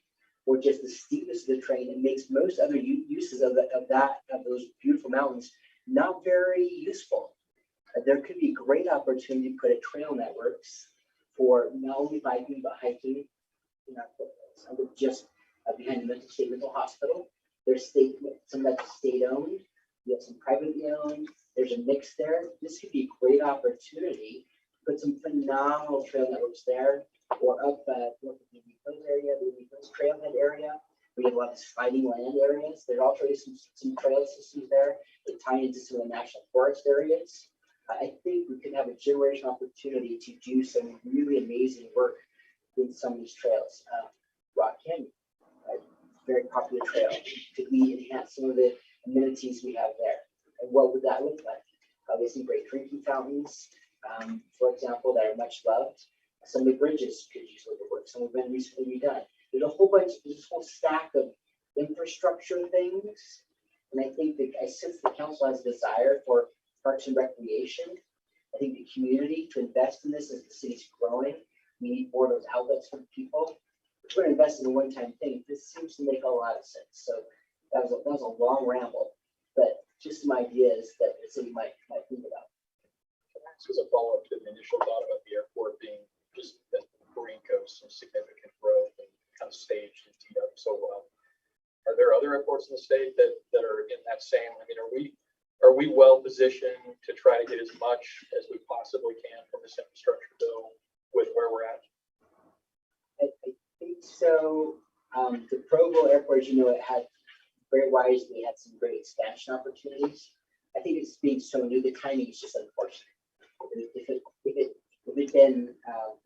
or just the steepness of the terrain, it makes most other uses of those beautiful mountains not very useful. There could be great opportunity to put a trail networks for not only biking but hiking in our foothills. I would just behind the State Mental Hospital. There's some that's state owned. We have some privately owned. There's a mix there. This could be a great opportunity to put some phenomenal trail networks there, or up north of the Hills area, the Hills Trailhead area. We have a lot of sliding land areas. There's also some trail systems there that tie into some of the national forest areas. I think we could have a generational opportunity to do some really amazing work in some of these trails. Rock Canyon, very popular trail. Could we enhance some of the amenities we have there? And what would that look like? We have some great drinking fountains, for example, that are much loved. Some of the bridges could use a little work. Some have been recently redone. There's this whole stack of infrastructure things. And I think that I sense the council has a desire for parks and recreation. I think the community to invest in this as the city's growing. We need more of those outlets for people. If we're going to invest in a one-time thing, this seems to make a lot of sense. So that was a long ramble, but just some ideas that the city might think about. This was a follow-up to the initial thought about the airport being just at the brink of some significant growth and kind of staged and teed up so well. Are there other airports in the state that are in that same? I mean, are we well positioned to try to get as much as we possibly can from this infrastructure bill with where we're at? I think so. The Provo Airport, it had very wisely had some great expansion opportunities. I think it's being so new, the timing is just unfortunate. If it had been,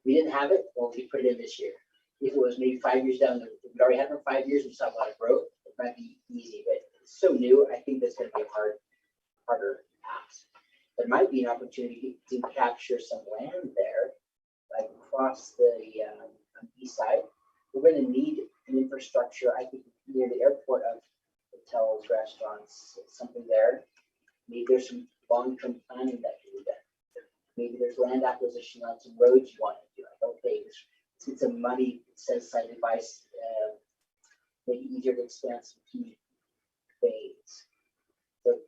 we didn't have it, well, we put it in this year. If it was maybe 5 years down, we already had it for 5 years, we saw a lot of growth, it might be easy, but it's so new, I think that's going to be a harder ask. There might be an opportunity to capture some land there, like across the east side. We're going to need an infrastructure, I think, near the airport of hotels, restaurants, something there. Maybe there's some long-term planning that can be done. Maybe there's land acquisition on some roads you want to do. Like, okay, it's a money set aside device, make it easier to expand some key ways. So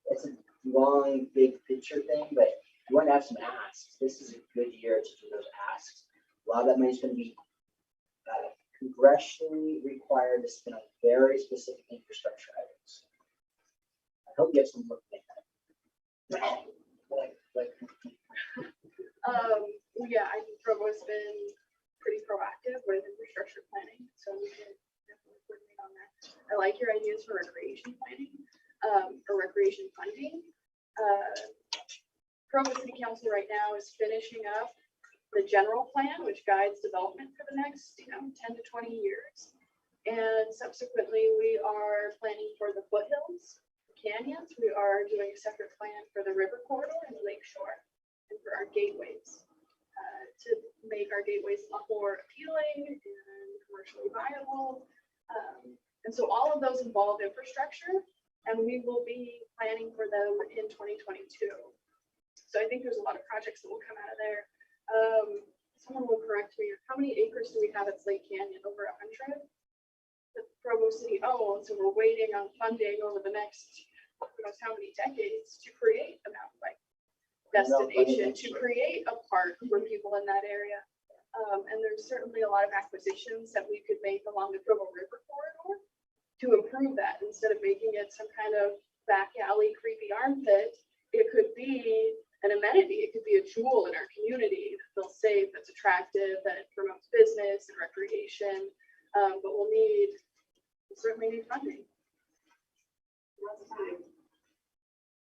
it's a long, big picture thing, but you want to have some asks. This is a good year to do those asks. A lot of that money is going to be congressionally required to spend on very specific infrastructure items. I hope you have some look at that. Yeah, I think Provo's been pretty proactive with infrastructure planning, so we can definitely coordinate on that. I like your ideas for recreation planning, or recreation funding. Provo City Council right now is finishing up the general plan, which guides development for the next, 10 to 20 years. And subsequently, we are planning for the foothills, the canyons. We are doing a separate plan for the river corridor and the lake shore, and for our gateways, to make our gateways a lot more appealing and commercially viable. And so all of those involve infrastructure, and we will be planning for them in 2022. So I think there's a lot of projects that will come out of there. Someone will correct me. How many acres do we have at Slate Canyon? Over 100? The Provo City owns, and we're waiting on funding over the next, who knows how many decades to create a mountain bike destination, to create a park for people in that area. And there's certainly a lot of acquisitions that we could make along the Provo River corridor to improve that. Instead of making it some kind of back alley creepy armpit, it could be an amenity. It could be a jewel in our community that feels safe, that's attractive, that promotes business and recreation. But we'll certainly need funding. Lots of time.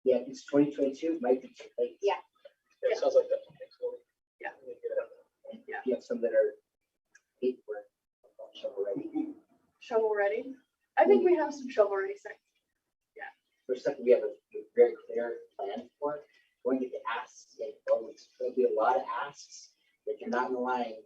Yeah, it's 2022, might be too late. Yeah. It sounds like that. Yeah. Yeah. You have some that are shovel ready. Shovel ready. I think we have some shovel ready sites. Yeah. For a second, we have a very clear plan for it. Going to get the asks, there'll be a lot of asks that you're not in the line.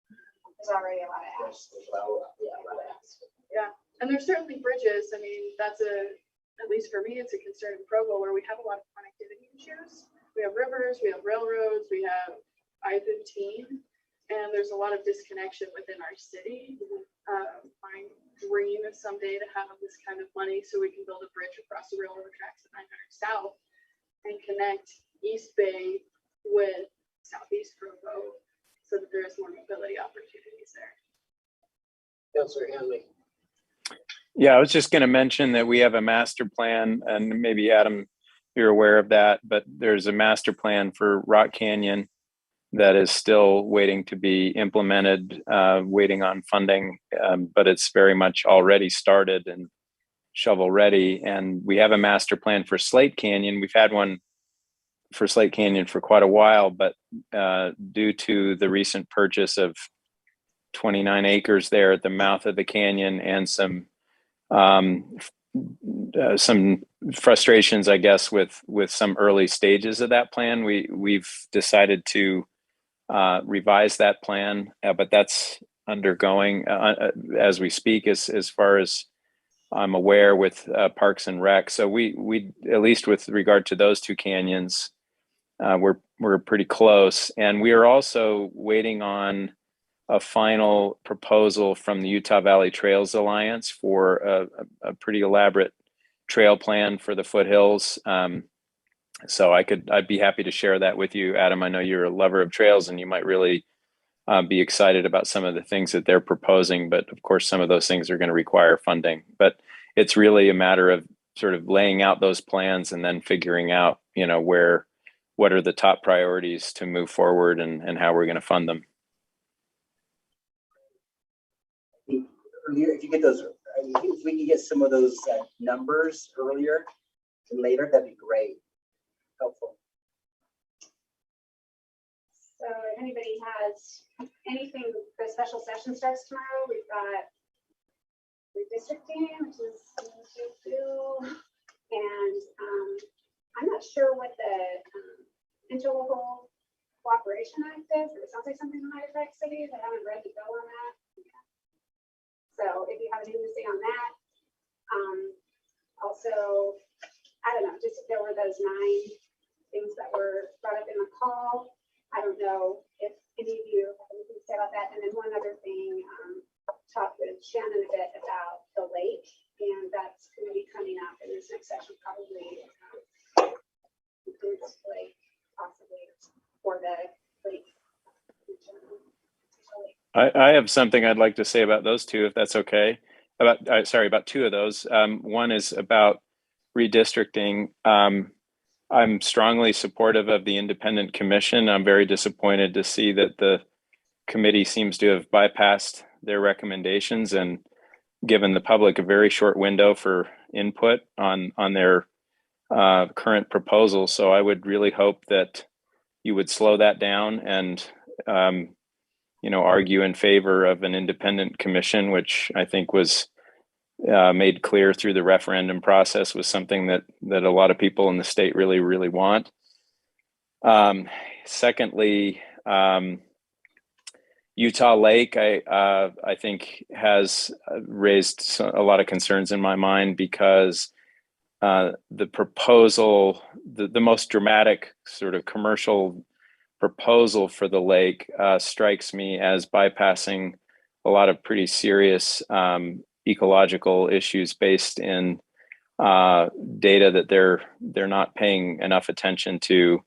There's already a lot of asks. There's a lot of asks. Yeah. And there's certainly bridges. I mean, that's at least for me, it's a concern in Provo where we have a lot of connectivity issues. We have rivers, we have railroads, we have I-15, and there's a lot of disconnection within our city. My dream is someday to have this kind of money so we can build a bridge across the railroad tracks at 900 South and connect East Bay with Southeast Provo so that there is more mobility opportunities there. Councilor Hanley. Yeah, I was just going to mention that we have a master plan, and maybe Adam, you're aware of that, but there's a master plan for Rock Canyon that is still waiting to be implemented, waiting on funding, but it's very much already started and shovel ready. And we have a master plan for Slate Canyon. We've had one for Slate Canyon for quite a while, but due to the recent purchase of 29 acres there at the mouth of the canyon and some frustrations, I guess, with some early stages of that plan, we've decided to revise that plan, but that's undergoing as we speak, as far as I'm aware, with Parks and Rec. So we at least with regard to those two canyons, we're pretty close, and we are also waiting on a final proposal from the Utah Valley Trails Alliance for a pretty elaborate trail plan for the foothills. So I'd be happy to share that with you, Adam. I know you're a lover of trails and you might really be excited about some of the things that they're proposing, but of course, some of those things are going to require funding. But it's really a matter of sort of laying out those plans and then figuring out, what are the top priorities to move forward and how we're going to fund them. If you get those, if we can get some of those numbers earlier and later, that'd be great. Helpful. So if anybody has anything, the special session starts tomorrow. We've got redistricting, which is due, and I'm not sure what the interlocal cooperation act is. It sounds like something that might affect cities. I haven't read the bill on that. So if you have anything to say on that, also, I don't know, just if there were those 9 things that were brought up in the call, I don't know if any of you have anything to say about that. And then one other thing, talked with Shannon a bit about the lake, and that's going to be coming up in this next session, probably includes lake, possibly for the lake. I have something I'd like to say about those two, if that's okay. About two of those. One is about redistricting. I'm strongly supportive of the independent commission. I'm very disappointed to see that the committee seems to have bypassed their recommendations and given the public a very short window for input on their current proposal. So I would really hope that you would slow that down and argue in favor of an independent commission, which I think was made clear through the referendum process was something that a lot of people in the state really, really want. Secondly, Utah Lake, I think has raised a lot of concerns in my mind because the proposal, the most dramatic sort of commercial proposal for the lake strikes me as bypassing a lot of pretty serious ecological issues based in data that they're not paying enough attention to,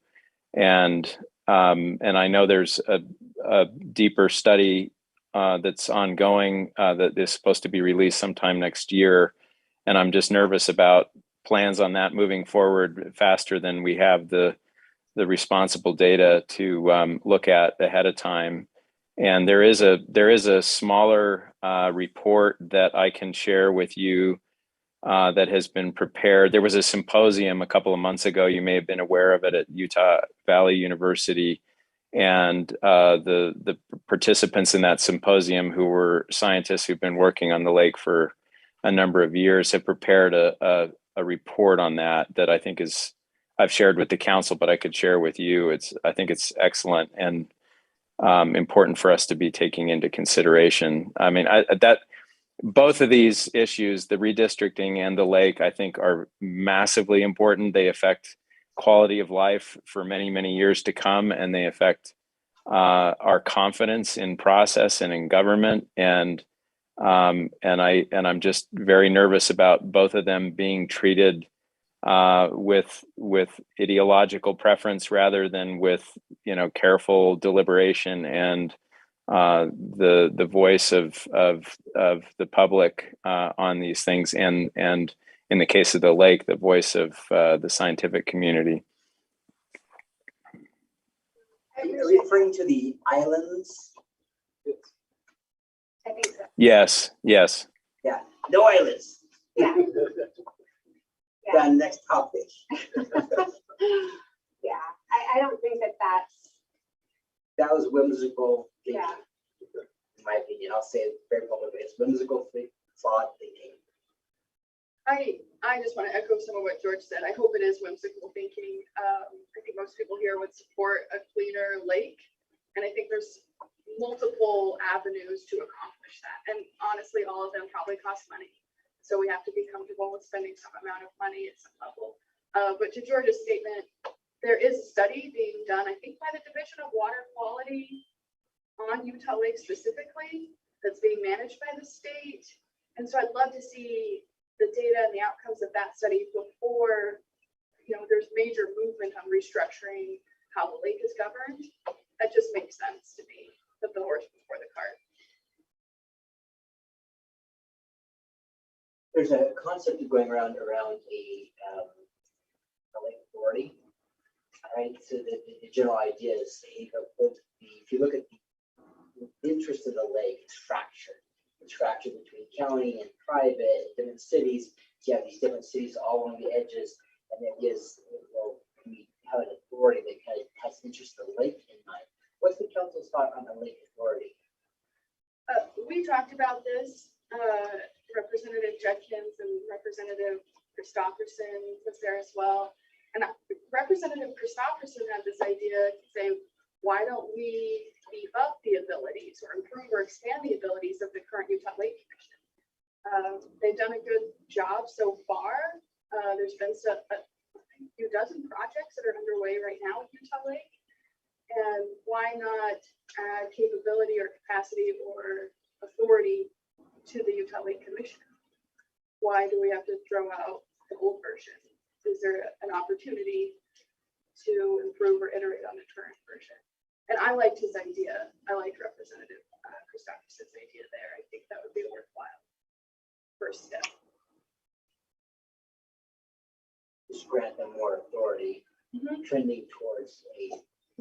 and I know there's a deeper study that's ongoing that is supposed to be released sometime next year, and I'm just nervous about plans on that moving forward faster than we have the responsible data to look at ahead of time. And there is a smaller report that I can share with you that has been prepared. There was a symposium a couple of months ago. You may have been aware of it at Utah Valley University. And the participants in that symposium, who were scientists who've been working on the lake for a number of years, have prepared a report on that I think I've shared with the council, but I could share with you. I think it's excellent and important for us to be taking into consideration. I mean, both of these issues, the redistricting and the lake, I think are massively important. They affect quality of life for many, many years to come, and they affect our confidence in process and in government. And I'm just very nervous about both of them being treated with ideological preference rather than with careful deliberation and the voice of the public on these things, and in the case of the lake, the voice of the scientific community. Are you referring to the islands? I think so. Yes. Yeah, no islands. Yeah. Then next topic. Yeah, I don't think that's. That was whimsical thinking, Yeah. in my opinion. I'll say it very publicly. It's whimsical flawed thinking. I just want to echo some of what George said. I hope it is whimsical thinking. I think most people here would support a cleaner lake, and I think there's multiple avenues to accomplish that. And honestly, all of them probably cost money. So we have to be comfortable with spending some amount of money at some level. But to George's statement, there is a study being done, I think by the Division of Water Quality on Utah Lake specifically, that's being managed by the state. And so I'd love to see the data and the outcomes of that study before, there's major movement on restructuring how the lake is governed. That just makes sense to me, put the horse before the cart. There's a concept going around a lake authority. Right, so the general idea is, if you look at the interest of the lake, it's fractured. It's fractured between county and private and different cities. So you have these different cities all along the edges, and it is, we have an authority that kind of has interest of the lake in mind. What's the council's thought on the lake authority? We talked about this. Representative Judkins and Representative Christopherson was there as well. And Representative Christopherson had this idea to say, why don't we beef up the abilities or improve or expand the abilities of the current Utah Lake Commission? They've done a good job so far. There's been a few dozen projects that are underway right now at Utah Lake. And why not add capability or capacity or authority to the Utah Lake Commission? Why do we have to throw out the old version? Is there an opportunity to improve or iterate on the current version? And I liked his idea. I liked Representative Christopherson's idea there. I think that would be a worthwhile first step. Just grant them more authority, trending towards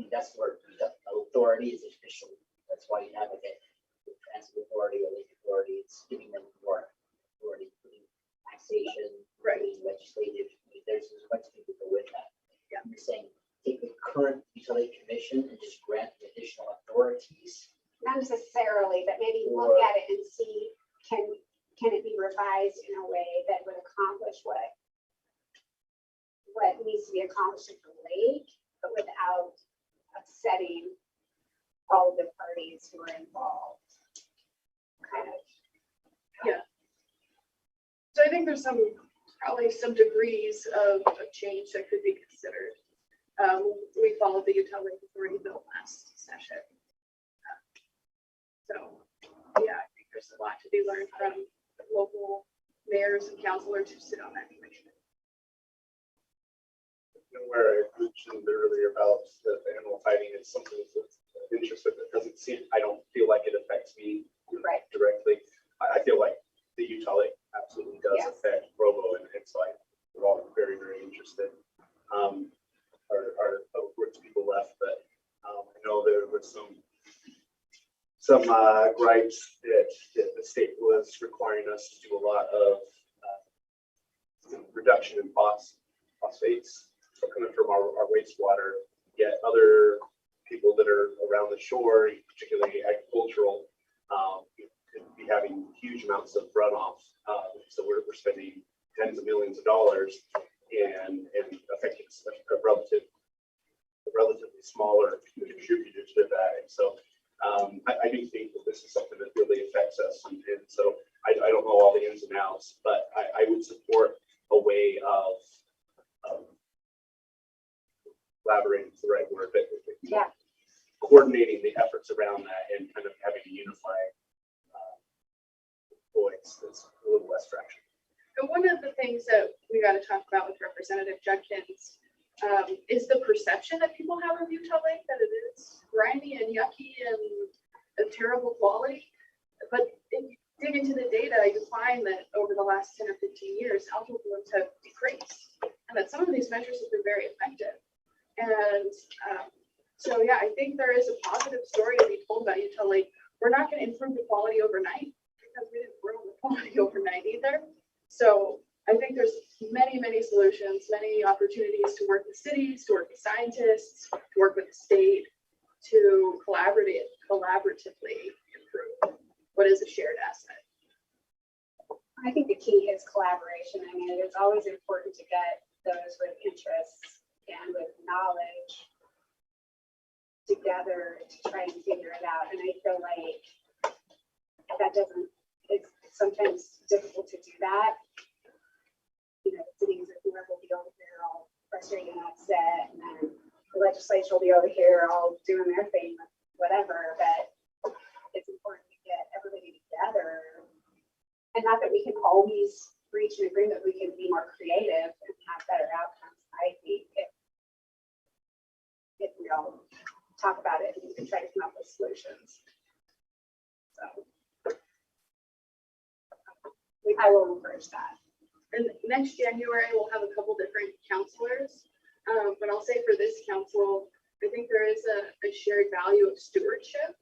that's where the authority is official. That's why you have a transit authority or lake authority. It's giving them more authority, putting taxation, putting legislative. There's a bunch of people go with that. Yeah. I'm just saying, take the current utility commission and just grant them additional authorities. Not necessarily, but maybe look at it and see, can it be revised in a way that would accomplish what needs to be accomplished at the lake, but without upsetting all of the parties who are involved. Kind of. Yeah. So I think there's probably some degrees of change that could be considered. We followed the Utah Lake Authority bill last session. So yeah, I think there's a lot to be learned from local mayors and councilors who sit on that commission. Where I mentioned earlier about the animal fighting is something that's of interest, but it doesn't seem, I don't feel like it affects me directly. I feel like the Utah Lake absolutely does affect Provo, and so we're all very, very interested. Our works people left, but I know there was some gripes that the state was requiring us to do a lot of reduction in phosphates coming from our wastewater, yet other people that are around the shore, particularly agricultural, could be having huge amounts of runoff. So we're spending tens of millions of dollars and affecting a relatively smaller contributor to that. And so I do think that this is something that really affects us. And so I don't know all the ins and outs, but I would support a way of collaborating is the right word, but coordinating the efforts around that and kind of having a unified voice that's a little less fractured. And one of the things that we got to talk about with Representative Judkins is the perception that people have of Utah Lake, that it is grimy and yucky and a terrible quality. But if you dig into the data, you find that over the last 10 or 15 years, algal blooms have decreased, and that some of these measures have been very effective. And so, yeah, I think there is a positive story to be told about Utah Lake. We're not going to improve the quality overnight because we didn't grow the quality overnight either. So I think there's many, many solutions, many opportunities to work with cities, to work with scientists, to work with the state, to collaboratively improve what is a shared asset. I think the key is collaboration. I mean, it's always important to get those with interests and with knowledge together to try and figure it out. And I feel like it's sometimes difficult to do that. You know, cities or whoever will be over here all frustrated and upset, and then the legislature will be over here all doing their thing, whatever. But it's important to get everybody together. And not that we can always reach an agreement, we can be more creative and have better outcomes. I think if we all talk about it and we can try to come up with solutions. So I will encourage that. And next January, we'll have a couple different counselors. But I'll say for this council, I think there is a shared value of stewardship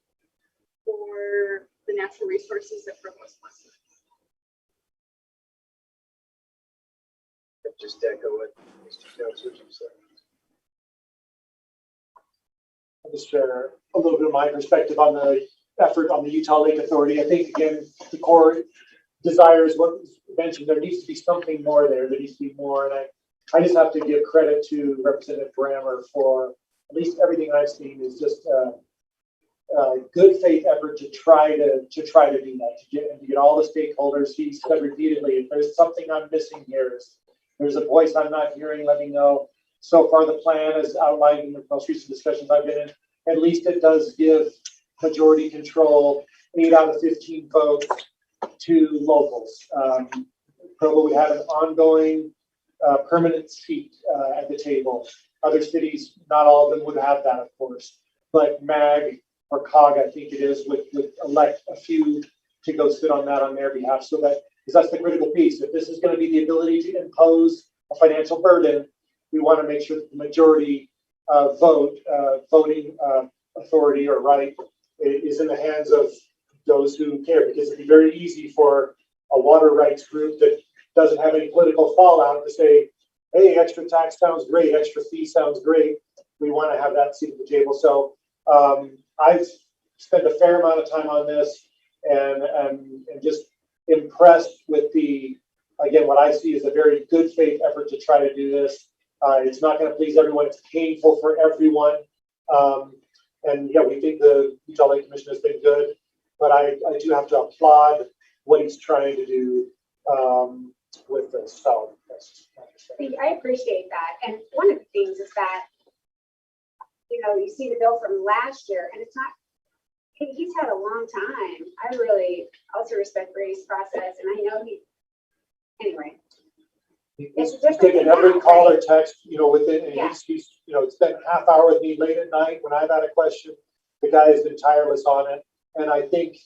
for the natural resources that Provo is blessed with. Just echo what Mr. Councilors have said. I'll just share a little bit of my perspective on the effort on the Utah Lake Authority. I think, again, the core desires what was mentioned. There needs to be something more there. There needs to be more. And I just have to give credit to Representative Brammer for at least everything I've seen is just a good faith effort to try to do that, to get all the stakeholders. He said repeatedly, if there's something I'm missing here, there's a voice I'm not hearing, let me know. So far, the plan as outlined in the most recent discussions I've been in, at least it does give majority control, 8 out of 15 votes to locals. Provo would have an ongoing permanent seat at the table. Other cities, not all of them would have that, of course. But MAG or COG, I think it is, would elect a few to go sit on that on their behalf, so that, because that's the critical piece. If this is going to be the ability to impose a financial burden, we want to make sure that the majority voting authority or right is in the hands of those who care, because it'd be very easy for a water rights group that doesn't have any political fallout to say, hey, extra tax sounds great, extra fee sounds great. We want to have that seat at the table. So I've spent a fair amount of time on this and just impressed with again, what I see is a very good faith effort to try to do this. It's not going to please everyone. It's painful for everyone. And yeah, we think the Utah Lake Commission has been good, but I do have to applaud what he's trying to do with this. So I appreciate that. And one of the things is that, you see the bill from last year, and it's not, he's had a long time. I really also respect Ray's process, and I know anyway. He's taken every call or text, within, and Yeah. he's spent half hour with me late at night when I've had a question. The guy has been tireless on it. And I think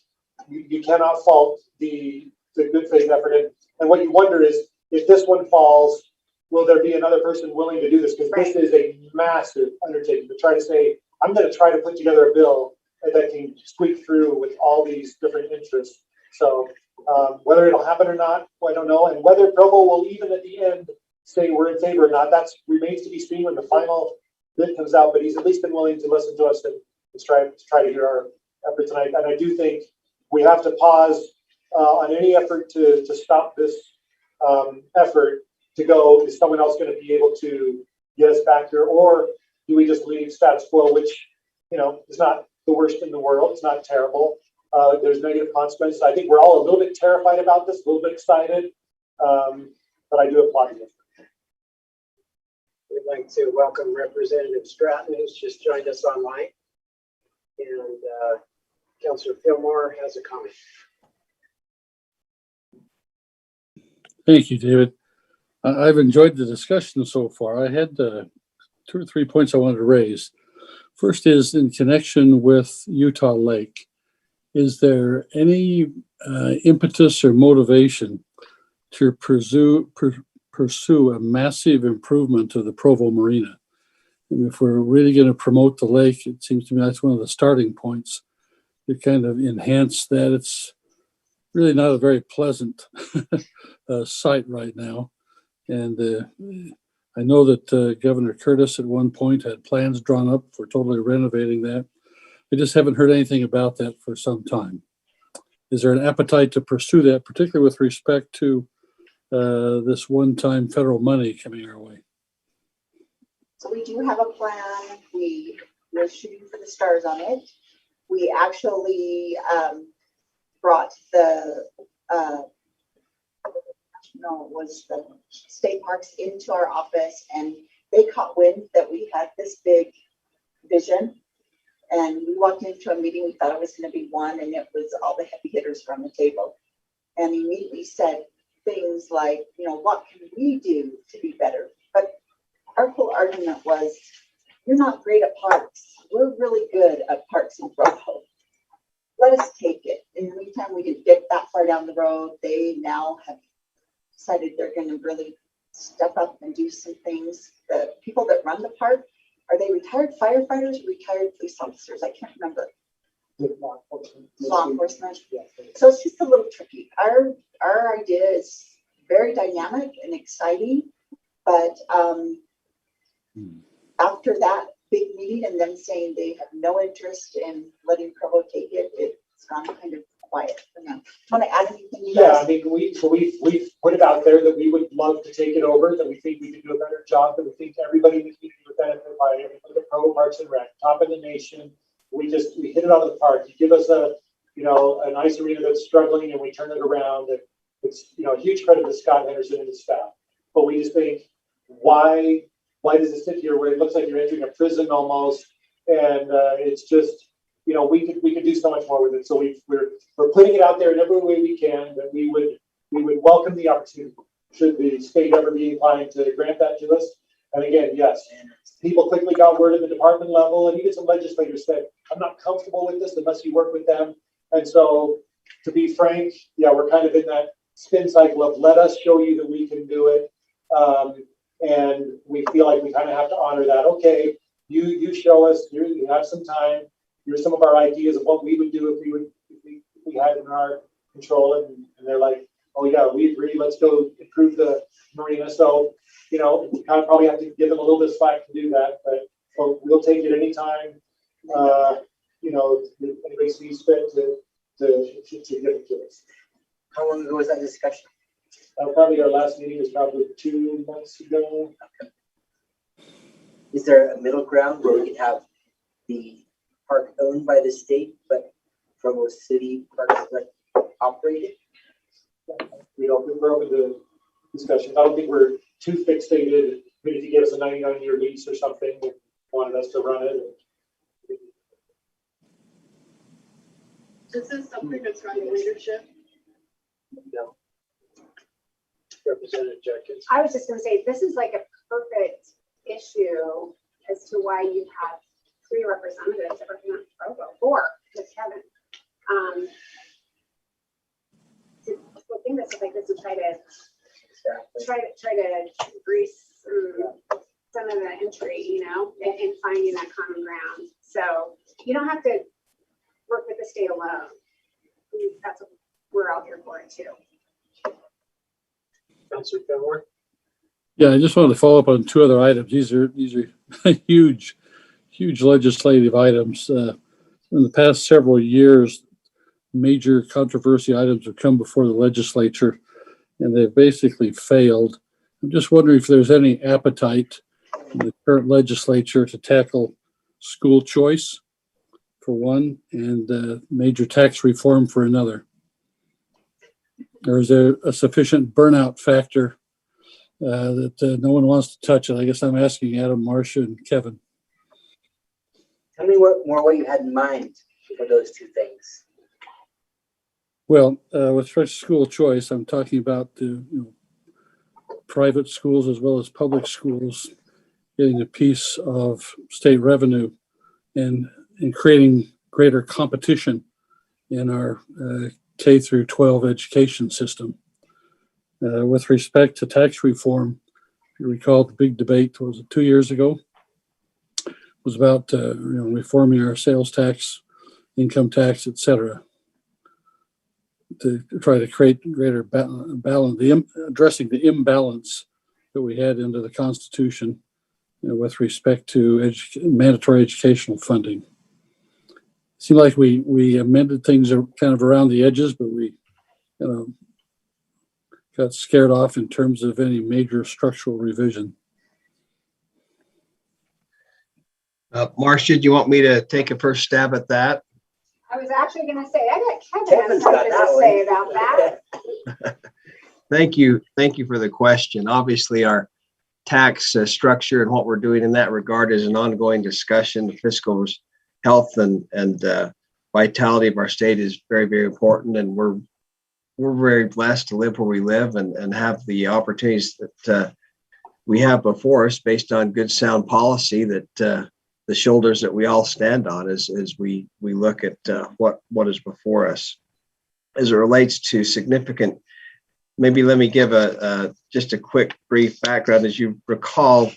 you cannot fault the good faith effort. And what you wonder is, if this one falls, will there be another person willing to do this? Because this is a massive undertaking to try to say, I'm going to try to put together a bill that can squeak through with all these different interests. So whether it'll happen or not, I don't know. And whether Provo will even at the end say we're in favor or not, that remains to be seen when the final bid comes out. But he's at least been willing to listen to us and try to hear our effort tonight. And I do think we have to pause on any effort to stop this effort to go, is someone else going to be able to get us back here? Or do we just leave status quo, which, is not the worst in the world. It's not terrible. There's negative consequences. I think we're all a little bit terrified about this, a little bit excited, but I do applaud you. We'd like to welcome Representative Stratton, who's just joined us online. And Councillor Fillmore has a comment. Thank you, David. I've enjoyed the discussion so far. I had 2 or 3 points I wanted to raise. First is in connection with Utah Lake. Is there any impetus or motivation to pursue a massive improvement of the Provo Marina? And if we're really going to promote the lake, it seems to me that's one of the starting points to kind of enhance that. It's really not a very pleasant site right now. And I know that Governor Curtis at one point had plans drawn up for totally renovating that. I just haven't heard anything about that for some time. Is there an appetite to pursue that, particularly with respect to this one-time federal money coming our way? So we do have a plan. We're shooting for the stars on it. We actually brought the state parks into our office, and they caught wind that we had this big vision. And we walked into a meeting, we thought it was going to be one, and it was all the heavy hitters from the table. And he immediately said things like, what can we do to be better? But our whole argument was, you're not great at parks. We're really good at parks in Provo. Let us take it. In the meantime, we didn't get that far down the road. They now have decided they're going to really step up and do some things. The people that run the park, are they retired firefighters or retired police officers? I can't remember. Law enforcement. So it's just a little tricky. Our idea is very dynamic and exciting, but after that big meeting and them saying they have no interest in letting Provo take it, it's gone kind of quiet for now. Want to add anything? Yeah, I mean, we've put it out there that we would love to take it over, that we think we could do a better job, that we think everybody in the community would benefit by it. We look at Provo Parks and Rec, top of the nation. We hit it out of the park. You give us a nice arena that's struggling, and we turn it around. And it's a huge credit to Scott Henderson and his staff. But we just think, why does it sit here where it looks like you're entering a prison almost? And it's just, we could do so much more with it. So we're putting it out there in every way we can, that we would welcome the opportunity should the state ever be inclined to grant that to us. And again, yes, people quickly got word at the department level, and even some legislators said, I'm not comfortable with this unless you work with them. And so, to be frank, yeah, we're kind of in that spin cycle of let us show you that we can do it. And we feel like we kind of have to honor that. Okay, you show us, you have some time. Here's some of our ideas of what we would do if we had it in our control. And they're like, oh yeah, we agree. Let's go improve the marina. So, you know, we kind of probably have to give them a little bit of slack to do that, but we'll take it anytime. You know, anybody sees fit to give it to us. How long ago was that discussion? Probably our last meeting was probably 2 months ago. Is there a middle ground where we could have the park owned by the state, but Provo City Parks operated? We're open to discussion. I don't think we're too fixated. Maybe if you give us a 99-year lease or something, and wanted us to run it. This is something that's running leadership. No. Representative Jenkins. I was just gonna say, this is like a perfect issue as to why you have 3 representatives that represent Provo, 4 with Kevin. To look into stuff like this and try to grease some of the entry, you know, and finding that common ground. So you don't have to work with the state alone. That's what we're out here for it too. Councilor Fenway. Yeah, I just wanted to follow up on 2 other items. These are huge legislative items. In the past several years, major controversy items have come before the legislature, and they've basically failed. I'm just wondering if there's any appetite in the current legislature to tackle school choice for one, and major tax reform for another. Or is there a sufficient burnout factor that no one wants to touch it? I guess I'm asking Adam, Marcia, and Kevin. Tell me what you had in mind for those 2 things. Well, with respect to school choice, I'm talking about the private schools as well as public schools getting a piece of state revenue and creating greater competition in our K through 12 education system. With respect to tax reform, if you recall the big debate, was it 2 years ago? It was about reforming our sales tax, income tax, etc., to try to create greater balance, addressing the imbalance that we had into the Constitution with respect to mandatory educational funding. Seemed like we amended things kind of around the edges, but we got scared off in terms of any major structural revision. Marcia, do you want me to take a first stab at that? I was actually gonna say, I got Kevin something to say about that. Thank you for the question. Obviously, our tax structure and what we're doing in that regard is an ongoing discussion. The fiscal health and vitality of our state is very, very important, and we're very blessed to live where we live and have the opportunities that we have before us based on good, sound policy that the shoulders that we all stand on as we look at what is before us. As it relates to significant, maybe let me give just a quick brief background. As you recall,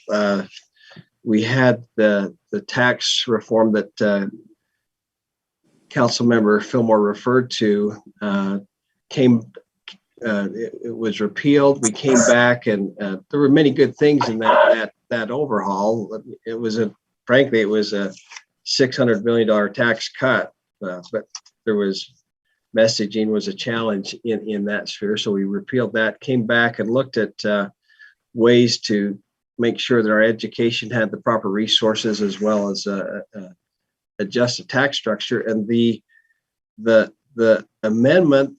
we had the tax reform that Councilmember Fillmore referred to. It was repealed. We came back, and there were many good things in that overhaul. Frankly, it was a $600 million tax cut, but there was messaging was a challenge in that sphere. So we repealed that, came back and looked at ways to make sure that our education had the proper resources as well as adjust the tax structure. And the amendment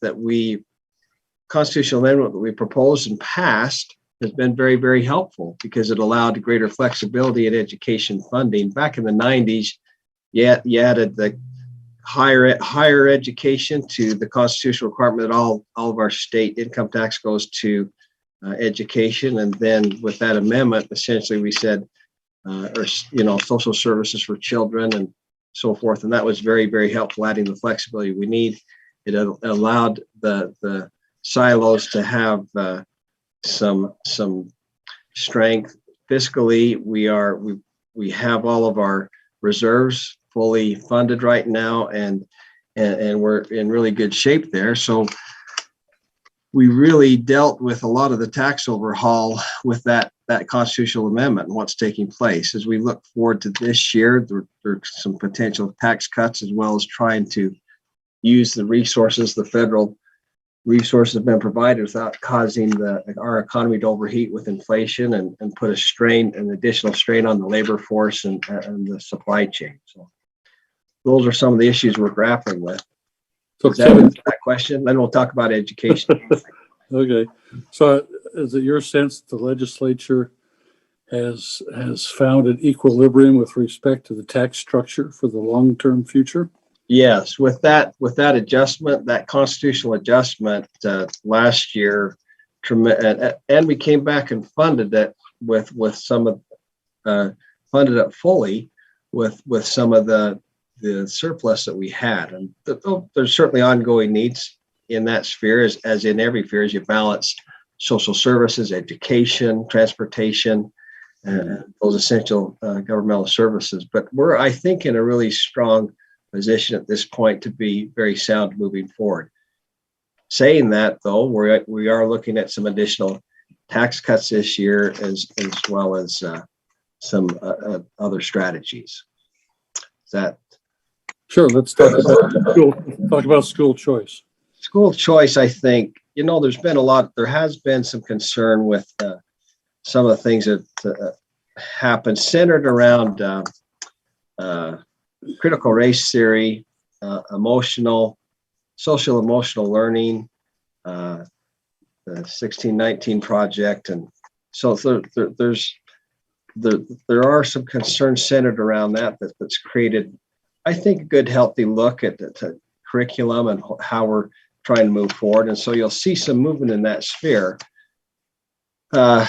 constitutional amendment that we proposed and passed has been very, very helpful because it allowed greater flexibility in education funding. Back in the 90s, you added the higher education to the constitutional requirement that all of our state income tax goes to education. And then with that amendment, essentially we said, social services for children and so forth. And that was very, very helpful, adding the flexibility we need. It allowed the silos to have some strength. Fiscally, we have all of our reserves fully funded right now, and we're in really good shape there. So we really dealt with a lot of the tax overhaul with that constitutional amendment and what's taking place. As we look forward to this year, there are some potential tax cuts, as well as trying to use the resources, the federal resources have been provided without causing our economy to overheat with inflation and put an additional strain on the labor force and the supply chain. So those are some of the issues we're grappling with. So Does that answer that question? Then we'll talk about education. Okay. So is it your sense that the legislature has found an equilibrium with respect to the tax structure for the long-term future? Yes, with that adjustment, that constitutional adjustment last year, and we came back and funded it with some of funded it fully with some of the surplus that we had. And there's certainly ongoing needs in that sphere, as in every sphere, as you balance social services, education, transportation, and those essential governmental services. But we're, I think, in a really strong position at this point to be very sound moving forward. Saying that, though, we are looking at some additional tax cuts this year, as well as some other strategies. Is that sure? Let's talk about school choice. School choice, I think, there has been some concern with some of the things that happened centered around critical race theory, social emotional learning, the 1619 project. And so there are some concerns centered around that's created, I think, a good, healthy look at the curriculum and how we're trying to move forward. And so you'll see some movement in that sphere. The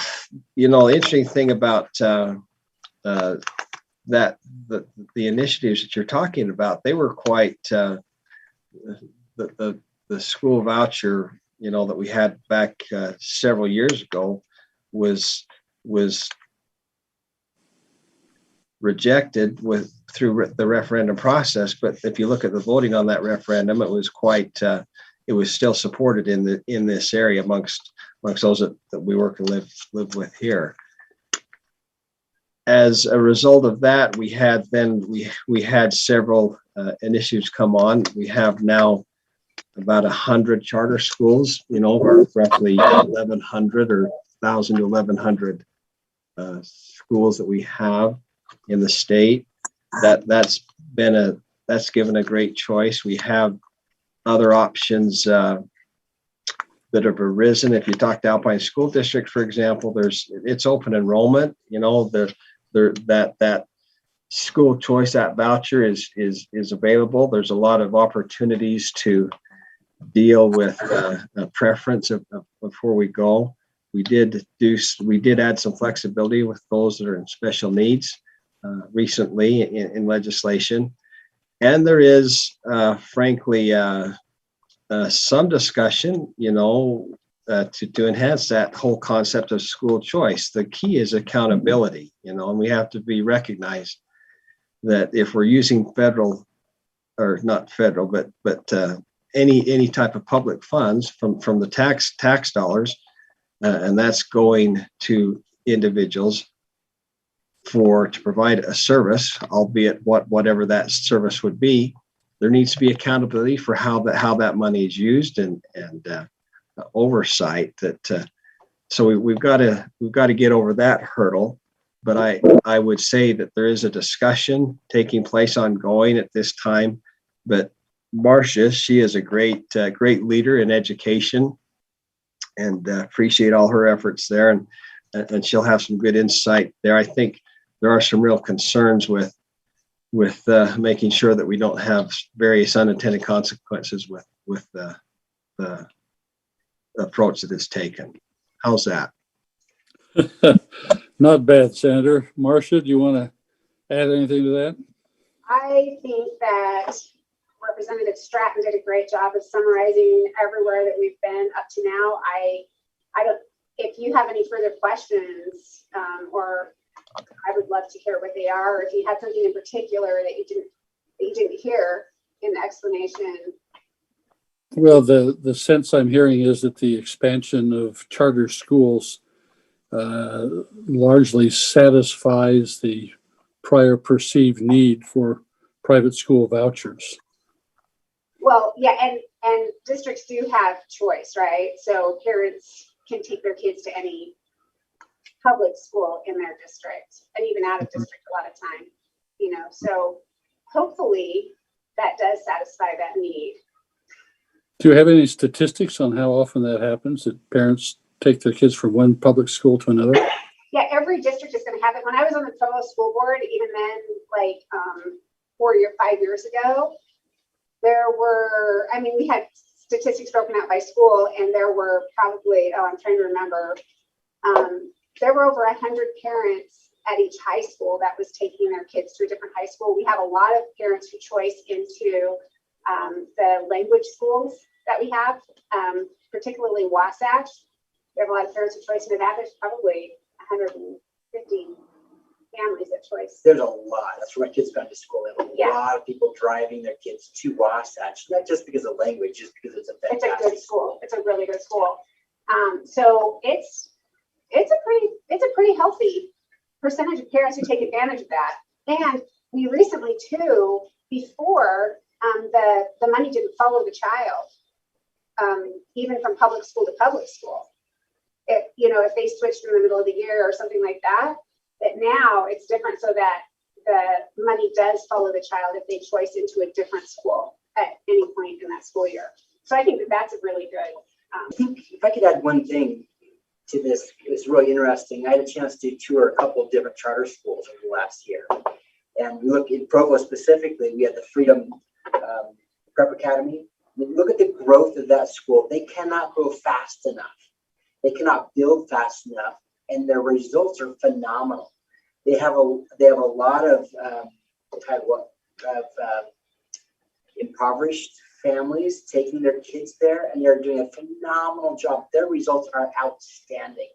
interesting thing about that the initiatives that you're talking about, they were quite the school voucher, that we had back several years ago was rejected through the referendum process. But if you look at the voting on that referendum, it was it was still supported in this area amongst those that we work and live with here. As a result of that, we had several initiatives come on. We have now about 100 charter schools, or roughly 1,100 or 1,000 to 1,100 schools that we have in the state. That's given a great choice. We have other options that have arisen. If you talk to Alpine School District, for example, it's open enrollment. That school choice, that voucher is available. There's a lot of opportunities to deal with a preference before we go. We did add some flexibility with those that are in special needs recently in legislation. And there is, frankly, some discussion, to enhance that whole concept of school choice. The key is accountability, and we have to be recognized that if we're using federal, or not federal, but any type of public funds from the tax dollars, and that's going to individuals to provide a service, albeit whatever that service would be, there needs to be accountability for how that money is used and oversight. So we've got to get over that hurdle. But I would say that there is a discussion taking place ongoing at this time. But Marcia, she is a great leader in education, and appreciate all her efforts there, and she'll have some good insight there. I think there are some real concerns with making sure that we don't have various unintended consequences with the approach that is taken. How's that? Not bad, Senator. Marcia, do you want to add anything to that? I think that Representative Stratton did a great job of summarizing everywhere that we've been up to now. I don't, if you have any further questions, or I would love to hear what they are, or if you had something in particular that you didn't hear in the explanation. Well, the sense I'm hearing is that the expansion of charter schools largely satisfies the prior perceived need for private school vouchers. Well, yeah, and districts do have choice, right? So parents can take their kids to any public school in their district, and even out of district a lot of time, you know. So hopefully that does satisfy that need. Do you have any statistics on how often that happens, that parents take their kids from one public school to another? Yeah, every district is going to have it. When I was on the Provo school board, even then, like 5 years ago, there were, I mean, we had statistics broken out by school, and there were probably, I'm trying to remember, there were over 100 parents at each high school that was taking their kids to a different high school. We have a lot of parents who choice into the language schools that we have, particularly Wasatch. We have a lot of parents who choice into that. There's probably 150 families at choice. There's a lot. That's where my kids gone to school. They have a Yeah. lot of people driving their kids to Wasatch, not just because of language, just because it's a fantastic It's a good school. It's a really good school. So it's a pretty healthy percentage of parents who take advantage of that. And we recently too, before the money didn't follow the child, even from public school to public school. If they switched in the middle of the year or something like that, that now it's different, so that the money does follow the child if they choice into a different school at any point in that school year. So I think that that's a really good. I think if I could add one thing to this, it's really interesting. I had a chance to tour a couple of different charter schools over the last year. And we look in Provo specifically, we had the Freedom Prep Academy. I mean, look at the growth of that school. They cannot grow fast enough. They cannot build fast enough, and their results are phenomenal. They have a lot of impoverished families taking their kids there, and they're doing a phenomenal job. Their results are outstanding.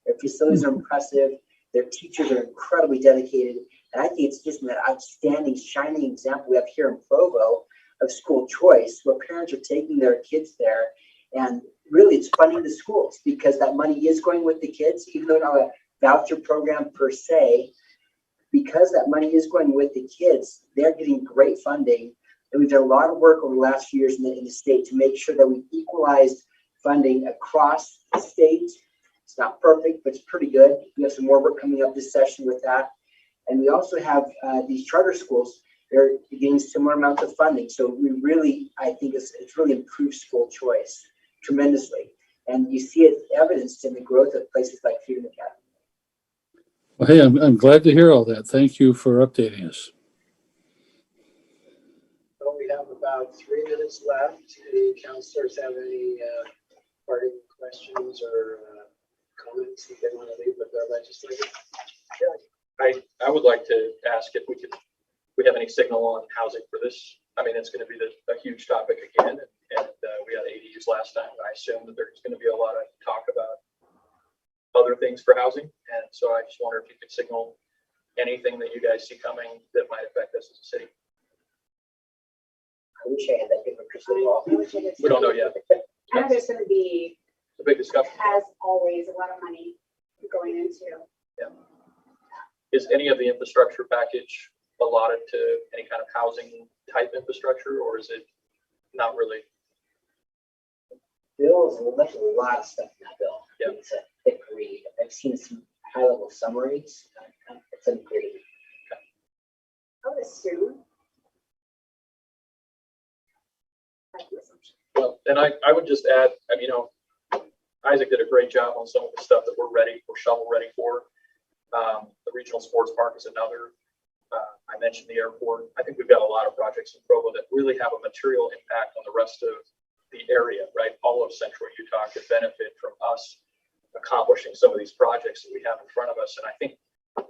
Their facilities are impressive. Their teachers are incredibly dedicated. And I think it's just an outstanding, shining example we have here in Provo of school choice, where parents are taking their kids there. And really, it's funding the schools, because that money is going with the kids, even though not a voucher program per se. Because that money is going with the kids, they're getting great funding. And we've done a lot of work over the last few years in the state to make sure that we've equalized funding across the state. It's not perfect, but it's pretty good. We have some more work coming up this session with that. And we also have these charter schools. They're getting similar amounts of funding. So we really, I think it's really improved school choice tremendously. And you see it evidenced in the growth of places like Freedom Academy. Well, hey, I'm glad to hear all that. Thank you for updating us. So we have about 3 minutes left. Any counselors have any parting questions or comments that they want to leave with their legislators? I would like to ask if we have any signal on housing for this. I mean, it's going to be a huge topic again, and we had ADUs last time. I assume that there's going to be a lot of talk about other things for housing, and so I just wonder if you could signal anything that you guys see coming that might affect us as a city. I wish I had that different crystal ball. We don't know yet. I know there's going to be, It's a big discussion. as always, a lot of money going into. Yeah. Is any of the infrastructure package allotted to any kind of housing type infrastructure, or is it not really? There's a lot of stuff in that bill. Yeah. It's a thick read. I've seen some high-level summaries. It's a great read. I would assume. Well, and I would just add, Isaac did a great job on some of the stuff that we're shovel ready for. The regional sports park is another. I mentioned the airport. I think we've got a lot of projects in Provo that really have a material impact on the rest of the area, right? All of central Utah could benefit from us accomplishing some of these projects that we have in front of us. And I think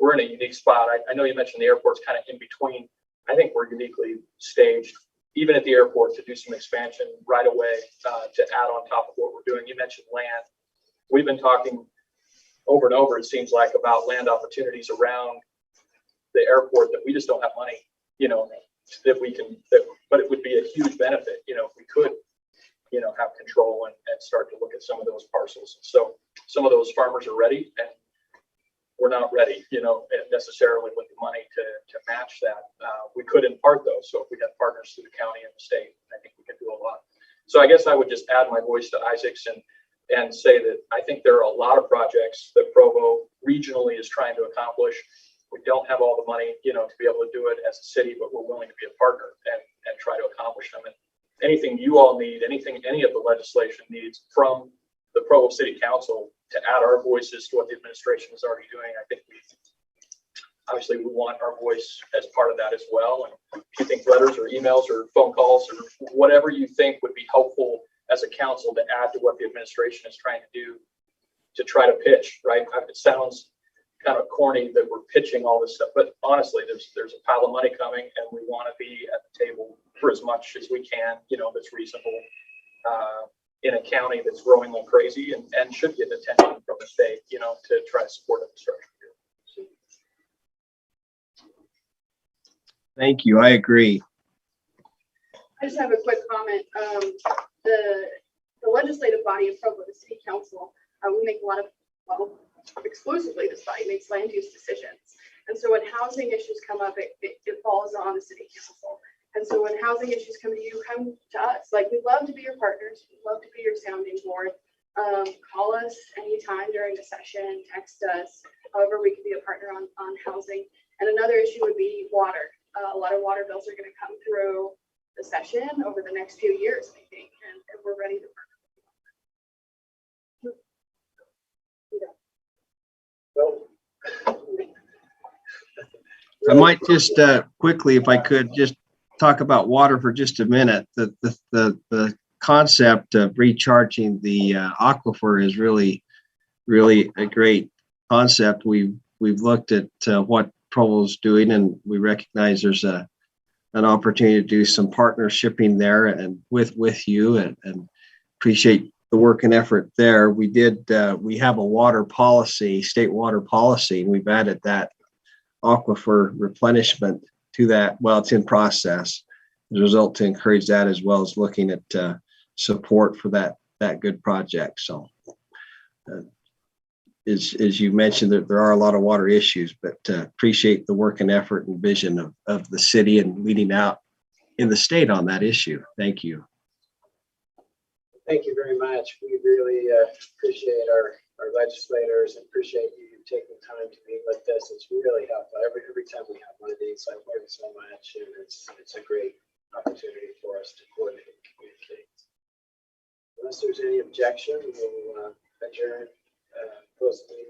we're in a unique spot. I know you mentioned the airport's kind of in between I think we're uniquely staged, even at the airport, to do some expansion right away, to add on top of what we're doing. You mentioned land. We've been talking over and over, it seems like, about land opportunities around the airport that we just don't have money, you know, that we can, but it would be a huge benefit, you know, if we could, you know, have control and start to look at some of those parcels. So some of those farmers are ready, and we're not ready, you know, necessarily with the money to match that. We could in part though. So if we had partners through the county and the state, I think we could do a lot. So I guess I would just add my voice to Isaac's and say that I think there are a lot of projects that Provo regionally is trying to accomplish. We don't have all the money, you know, to be able to do it as a city, but we're willing to be a partner and try to accomplish them. And anything you all need, anything any of the legislation needs from the Provo City Council to add our voices to what the administration is already doing, I think obviously we want our voice as part of that as well. And if you think letters or emails or phone calls or whatever you think would be helpful as a council to add to what the administration is trying to do, to try to pitch, right? It sounds kind of corny that we're pitching all this stuff, but honestly, there's a pile of money coming, and we want to be at the table for as much as we can, you know, that's reasonable in a county that's growing like crazy and should get attention from the state, you know, to try to support infrastructure. Thank you. I agree. I just have a quick comment. The legislative body of Provo, the City Council, we make a lot of, well, exclusively this body makes land use decisions. And so when housing issues come up, it falls on the City Council. And so when housing issues come to you, come to us. Like, we'd love to be your partners. We'd love to be your sounding board. Call us anytime during the session, text us, however we can be a partner on housing. And another issue would be water. A lot of water bills are going to come through the session over the next few years, I think, and we're ready to work. I might just quickly, if I could, just talk about water for just a minute. The concept of recharging the aquifer is really a great concept. We've looked at what Provo's doing, and we recognize there's an opportunity to do some partnershiping there and with you, and appreciate the work and effort there. We have a water policy, state water policy, and we've added that aquifer replenishment to that. Well, it's in process as a result to encourage that, as well as looking at support for that good project. So as you mentioned, that there are a lot of water issues, but appreciate the work and effort and vision of the city and leading out in the state on that issue. Thank you. Thank you very much. We really appreciate our legislators and appreciate you taking time to meet with us. It's really helpful. Every time we have one of these, I've learned so much, and it's a great opportunity for us to coordinate and communicate. Unless there's any objection, we'll adjourn, close the meeting.